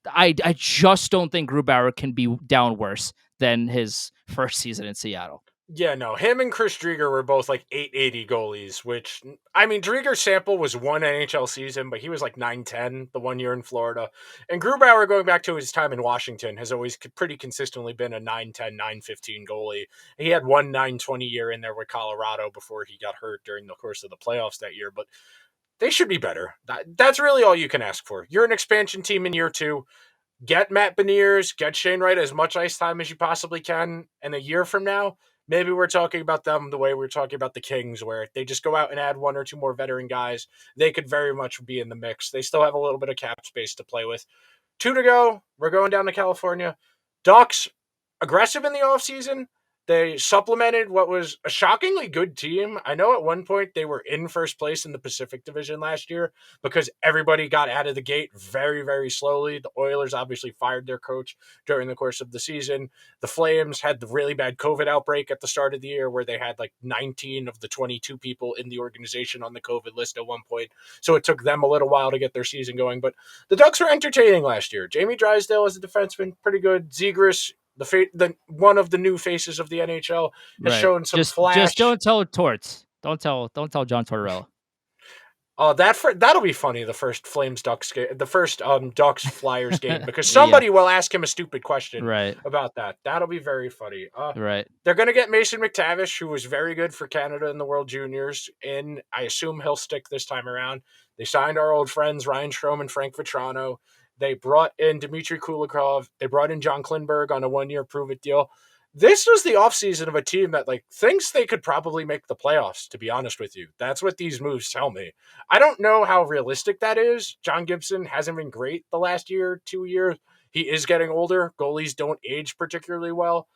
I just don't think Grubauer can be down worse than his first season in Seattle. Yeah, no, him and Chris Drieger were both like 880 goalies, which, I mean, Drieger's sample was one NHL season, but he was like 910 the 1 year in Florida. And Grubauer, going back to his time in Washington, has always pretty consistently been a 910, 915 goalie. He had one 920 year in there with Colorado before he got hurt during the course of the playoffs that year, but they should be better. That's really all you can ask for. You're an expansion team in year 2. Get Matt Beniers, get Shane Wright as much ice time as you possibly can. And a year from now, maybe we're talking about them the way we're talking about the Kings, where they just go out and add 1 or 2 more veteran guys. They could very much be in the mix. They still have a little bit of cap space to play with. 2 to go. We're going down to California. Ducks, aggressive in the offseason. They supplemented what was a shockingly good team. I know at one point they were in first place in the Pacific Division last year because everybody got out of the gate very, very slowly. The Oilers obviously fired their coach during the course of the season. The Flames had the really bad COVID outbreak at the start of the year where they had like 19 of the 22 people in the organization on the COVID list at one point. So it took them a little while to get their season going. But the Ducks were entertaining last year. Jamie Drysdale as a defenseman, pretty good. Zegras, the one of the new faces of the NHL, has shown some flash. Just don't tell Torts. Don't tell John Tortorella. Oh, that'll be funny. The first Flames Ducks game, the first Ducks Flyers game, because somebody will ask him a stupid question about that. That'll be very funny. Right. They're gonna get Mason McTavish, who was very good for Canada in the World Juniors, and I assume he'll stick this time around. They signed our old friends Ryan Strome and Frank Vetrano. They brought in Dmitry Kulikov. They brought in John Klingberg on a 1-year prove-it deal. This was the offseason of a team that thinks they could probably make the playoffs, to be honest with you. That's what these moves tell me. I don't know how realistic that is. John Gibson hasn't been great the last year, 2 years. He is getting older. Goalies don't age particularly well.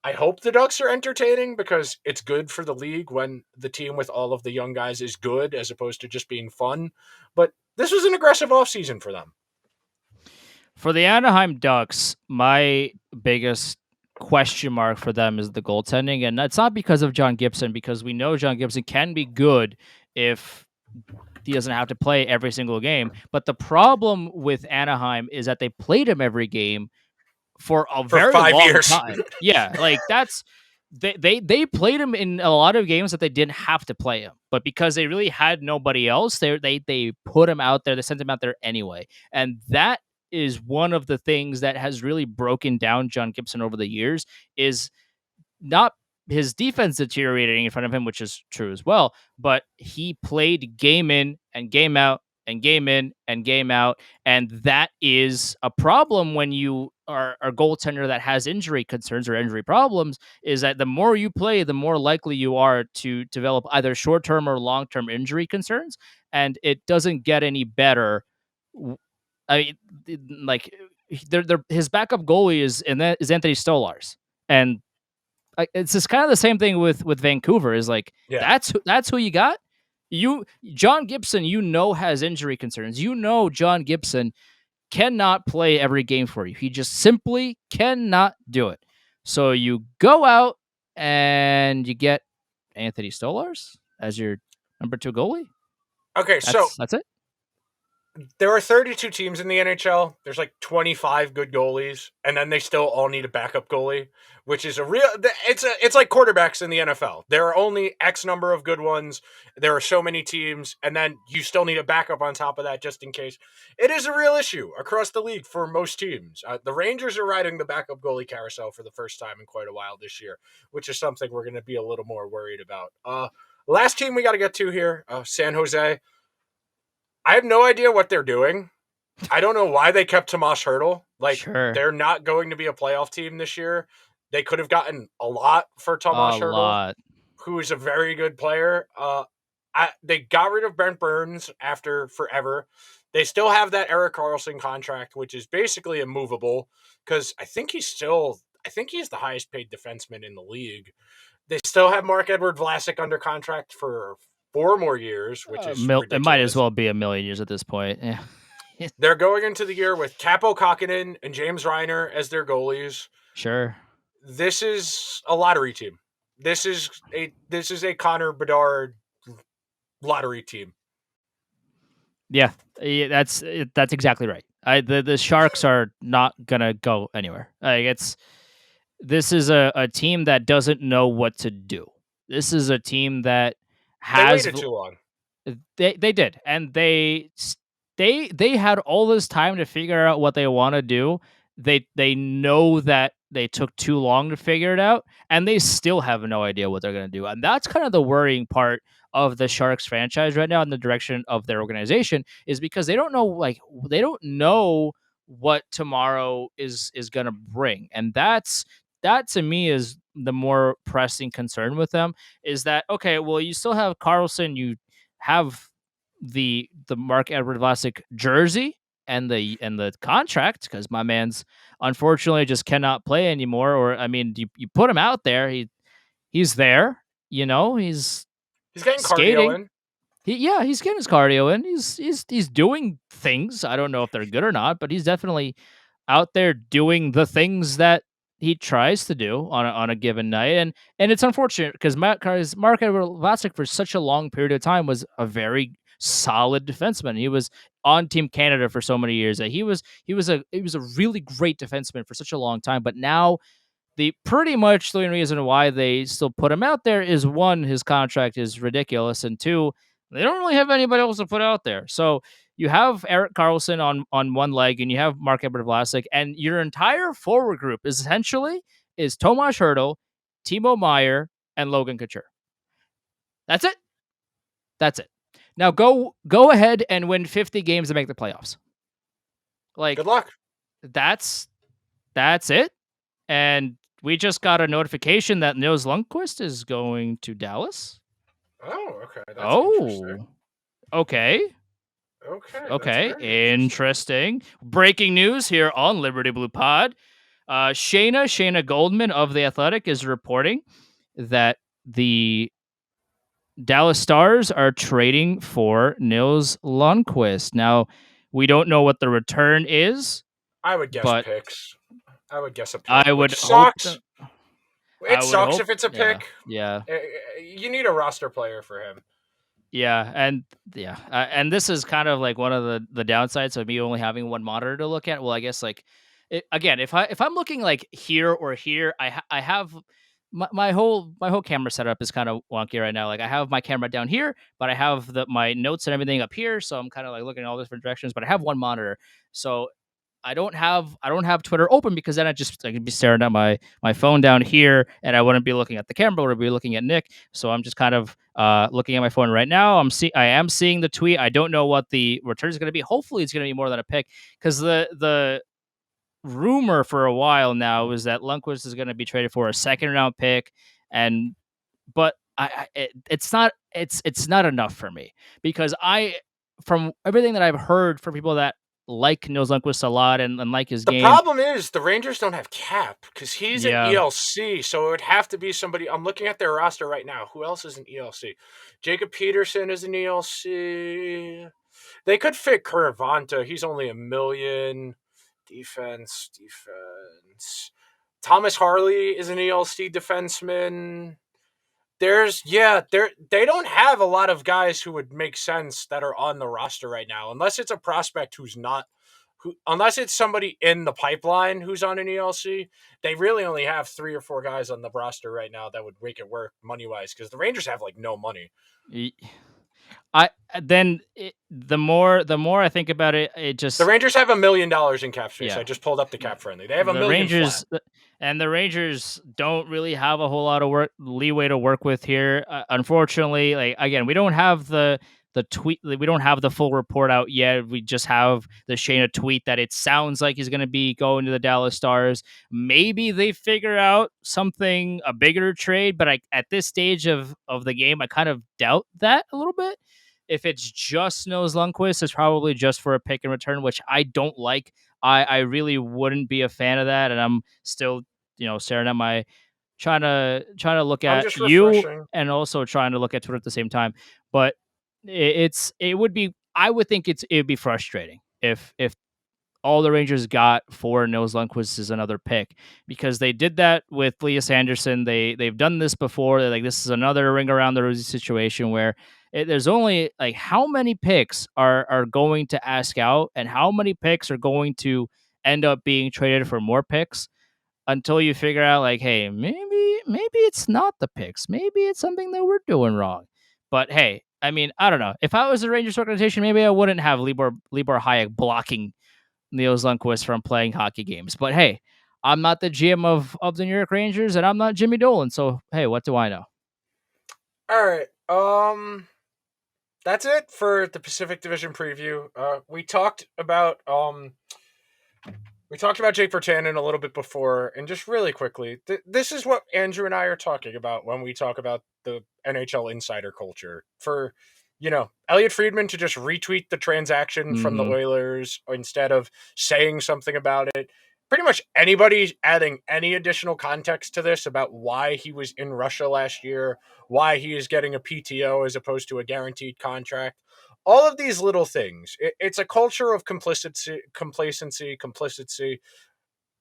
I hope the Ducks are entertaining because it's good for the league when the team with all of the young guys is good as opposed to just being fun. But this was an aggressive offseason for them. For the Anaheim Ducks, my biggest question mark for them is the goaltending, and that's not because of John Gibson, because we know John Gibson can be good if he doesn't have to play every single game. But the problem with Anaheim is that they played him every game for a very 5 long years. time. Yeah, that's they played him in a lot of games that they didn't have to play him, but because they really had nobody else, they put him out there. They sent him out there anyway, and that is one of the things that has really broken down John Gibson over the years, is not his defense deteriorating in front of him, which is true as well, but he played game in and game out and game in and game out. And that is a problem when you are a goaltender that has injury concerns or injury problems, is that the more you play, the more likely you are to develop either short-term or long-term injury concerns. And it doesn't get any better. I mean, his backup goalie is Anthony Stolarz, and it's just kind of the same thing with Vancouver. Is that's who you got. John Gibson, has injury concerns. John Gibson cannot play every game for you. He just simply cannot do it. So you go out and you get Anthony Stolarz as your number 2 goalie. Okay, that's it. There are 32 teams in the NHL. There's 25 good goalies, and then they still all need a backup goalie, which is it's like quarterbacks in the NFL. There are only X number of good ones. There are so many teams, and then you still need a backup on top of that just in case. It is a real issue across the league for most teams. The Rangers are riding the backup goalie carousel for the first time in quite a while this year, which is something we're going to be a little more worried about. Last team we got to get to here, San Jose. I have no idea what they're doing. I don't know why they kept Tomas Hertl. They're not going to be a playoff team this year. They could have gotten a lot for Tomas Hertl, who is a very good player. They got rid of Brent Burns after forever. They still have that Erik Karlsson contract, which is basically immovable because I think he's the highest paid defenseman in the league. They still have Mark-Edward Vlasic under contract for 4 more years, which is ridiculous. It might as well be a million years at this point. Yeah. They're going into the year with Capo Kakkonen and James Reiner as their goalies. Sure. This is a lottery team. This is a Connor Bedard lottery team. Yeah, that's exactly right. The Sharks are not gonna go anywhere. This is a team that doesn't know what to do. This is a team that has they waited too long. They did, and they had all this time to figure out what they want to do. They know that they took too long to figure it out, and they still have no idea what they're going to do. And that's kind of the worrying part of the Sharks franchise right now in the direction of their organization, is because they don't know what tomorrow is going to bring. And that to me is the more pressing concern with them, is that, okay, well, you still have Karlsson, you have the Mark-Edward Vlasic jersey and the contract, because my man's unfortunately just cannot play anymore. Or I mean, you put him out there, he's there, he's getting skating. Cardio in. He's getting his cardio in. He's doing things. I don't know if they're good or not, but he's definitely out there doing the things that he tries to do on a given night. And it's unfortunate because Mark-Edward Vlasic for such a long period of time was a very solid defenseman. He was on Team Canada for so many years. He was a really great defenseman for such a long time. But now pretty much the only reason why they still put him out there is, one, his contract is ridiculous, and two, they don't really have anybody else to put out there. So you have Erik Karlsson on one leg, and you have Mark-Edward Vlasic, and your entire forward group is Tomas Hertl, Timo Meier, and Logan Couture. That's it. Now go ahead and win 50 games to make the playoffs. Good luck. That's it. And we just got a notification that Nils Lundkvist is going to Dallas. Oh, okay. That's interesting. Okay. Interesting. Breaking news here on Liberty Blue Pod. Shayna Goldman of The Athletic is reporting that the Dallas Stars are trading for Nils Lundkvist. Now, we don't know what the return is. I would guess picks. I would guess a pick. I would sucks. It sucks if it's a pick. Yeah. You need a roster player for him. Yeah, and this is kind of like one of the downsides of me only having one monitor to look at. Well, I guess again, if I'm looking like here or here, I have my whole camera setup is kind of wonky right now. Like, I have my camera down here, but I have my notes and everything up here, so I'm kind of like looking in all different directions. But I have one monitor, so I don't have Twitter open, because then I could be staring at my phone down here, and I wouldn't be looking at the camera. I would be looking at Nick. So I'm just kind of looking at my phone right now. I am seeing the tweet. I don't know what the return is going to be. Hopefully, it's going to be more than a pick, because the rumor for a while now is that Lundkvist is going to be traded for a second round pick, but it's not enough for me, because from everything that I've heard from people that like Nils Lundkvist a lot and like his game. The problem is the Rangers don't have cap, because he's an ELC, so it would have to be somebody. I'm looking at their roster right now. Who else is an ELC? Jacob Peterson is an ELC. They could fit Caravanta. He's only $1 million. Defense. Thomas Harley is an ELC defenseman. They don't have a lot of guys who would make sense that are on the roster right now, unless it's a prospect unless it's somebody in the pipeline who's on an ELC. They really only have 3 or 4 guys on the roster right now that would make it work money-wise, because the Rangers have no money. The more I think about it, the Rangers have $1 million in cap space. I just pulled up the cap friendly. They have $1 million flat. And the Rangers don't really have a whole lot of leeway to work with here. Unfortunately, again, we don't have the tweet. We don't have the full report out yet. We just have the Shayna tweet that it sounds like he's going to be going to the Dallas Stars. Maybe they figure out a bigger trade, but at this stage of the game, I kind of doubt that a little bit. If it's just Nils Lundkvist, it's probably just for a pick and return, which I don't like. I really wouldn't be a fan of that, and I'm still, staring at my trying to look I'm at just you refreshing. and also trying to look at Twitter at the same time. But it would be, I would think it would be frustrating if all the Rangers got for Nils Lundkvist is another pick, because they did that with Elias Anderson. They've done this before. They're like, this is another ring around the rosy situation where there's only like how many picks are going to ask out and how many picks are going to end up being traded for more picks until you figure out like, hey, maybe it's not the picks. Maybe it's something that we're doing wrong. But hey, I mean, I don't know. If I was a Rangers organization, maybe I wouldn't have Libor Hayek blocking Niels Lundkvist from playing hockey games. But hey, I'm not the GM of the New York Rangers, and I'm not Jimmy Dolan. So hey, what do I know? All right. That's it for the Pacific Division preview. We talked about Jake Virtanen a little bit before, and just really quickly, this is what Andrew and I are talking about when we talk about the NHL insider culture. For, Elliot Friedman to just retweet the transaction from the Oilers instead of saying something about it. Pretty much anybody adding any additional context to this about why he was in Russia last year, why he is getting a PTO as opposed to a guaranteed contract. All of these little things. It's a culture of complacency.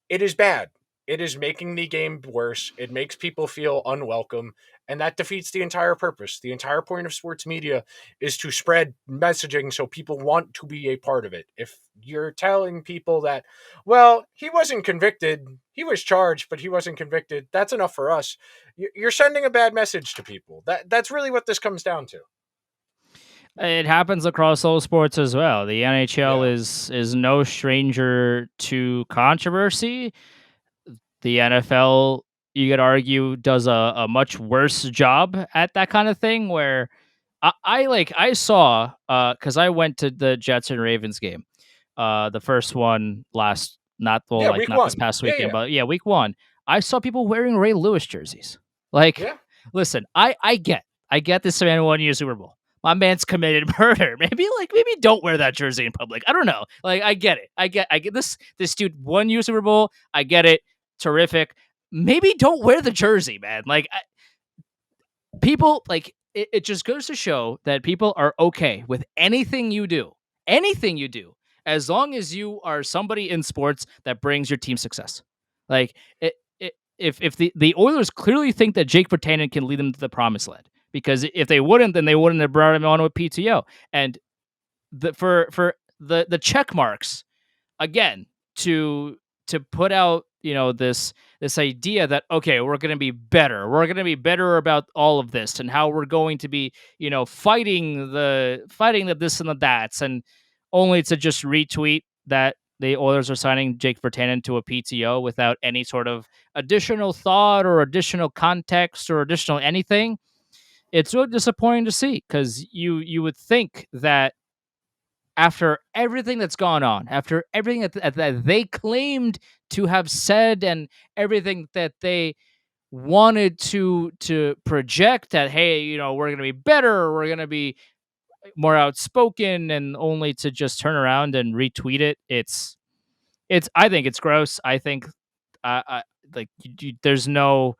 It is bad. It is making the game worse. It makes people feel unwelcome, and that defeats the entire purpose. The entire point of sports media is to spread messaging so people want to be a part of it. If you're telling people that, well, he wasn't convicted, he was charged, but he wasn't convicted, that's enough for us. You're sending a bad message to people. That's really what this comes down to. It happens across all sports as well. The NHL Yeah. is no stranger to controversy. The NFL, you could argue, does a much worse job at that kind of thing. Where I saw because I went to the Jets and Ravens game, the first one last Yeah, week not this one. past Yeah, weekend, yeah. but yeah, week one. I saw people wearing Ray Lewis jerseys. Like, Yeah. listen, I get this man won you a Super Bowl. My man's committed murder. Maybe don't wear that jersey in public. I don't know. Like, I get it. I get this dude won you a Super Bowl. I get it. Terrific. Maybe don't wear the jersey, man. Like, people, like, it just goes to show that people are okay with anything you do, as long as you are somebody in sports that brings your team success. Like, if the Oilers clearly think that Jake Virtanen can lead them to the promised land, because if they wouldn't, then they wouldn't have brought him on with PTO. And for the check marks again to put out this idea that, okay, we're going to be better about all of this and how we're going to be fighting the this and the that's, and only to just retweet that the Oilers are signing Jake Virtanen to a PTO without any sort of additional thought or additional context or additional anything. It's really disappointing to see, because you would think that after everything that's gone on, after everything that they claimed to have said, and everything that they wanted to project, that, hey, we're going to be better, we're going to be more outspoken, and only to just turn around and retweet it. I think it's gross. I think like there's no,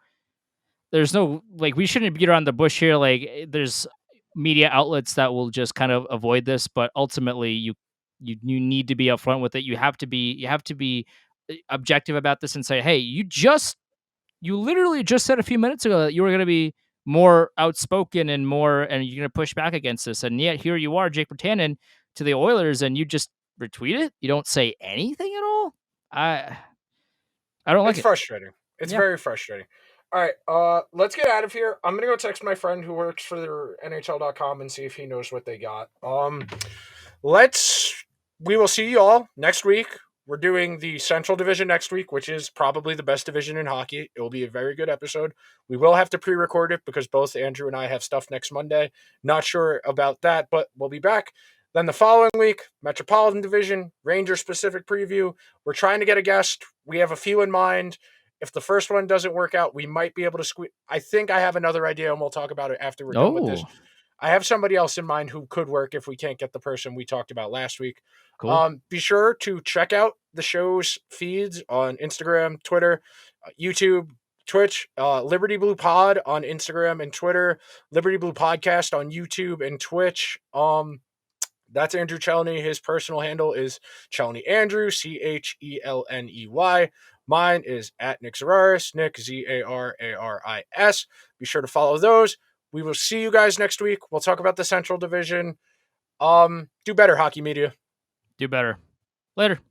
like, we shouldn't beat around the bush here. Like, there's media outlets that will just kind of avoid this, but ultimately you need to be upfront with it. You have to be objective about this and say, hey, you literally just said a few minutes ago that you were going to be more outspoken and you're going to push back against this, and yet here you are, Jake Virtanen, to the Oilers, and you just retweet it. You don't say anything at all. I don't like It's it. frustrating. It's Yeah. very frustrating. All right, let's get out of here. I'm gonna go text my friend who works for their NHL.com and see if he knows what they got. We will see you all next week. We're doing the Central Division next week, which is probably the best division in hockey. It will be a very good episode. We will have to pre-record it because both Andrew and I have stuff next Monday. Not sure about that, but we'll be back. Then the following week, Metropolitan Division, Ranger-specific preview. We're trying to get a guest. We have a few in mind. If the first one doesn't work out, we might be able to squeeze. I think I have another idea, and we'll talk about it after we're done with this. I have somebody else in mind who could work if we can't get the person we talked about last week. Cool. Be sure to check out the show's feeds on Instagram, Twitter, YouTube, Twitch, Liberty Blue Pod on Instagram and Twitter, Liberty Blue Podcast on YouTube and Twitch. That's Andrew Chelney. His personal handle is Chelney Andrew, CHELNEY. Mine is at Nick Zararis, Nick ZARARIS. Be sure to follow those. We will see you guys next week. We'll talk about the Central Division. Do better, hockey media. Do better. Later.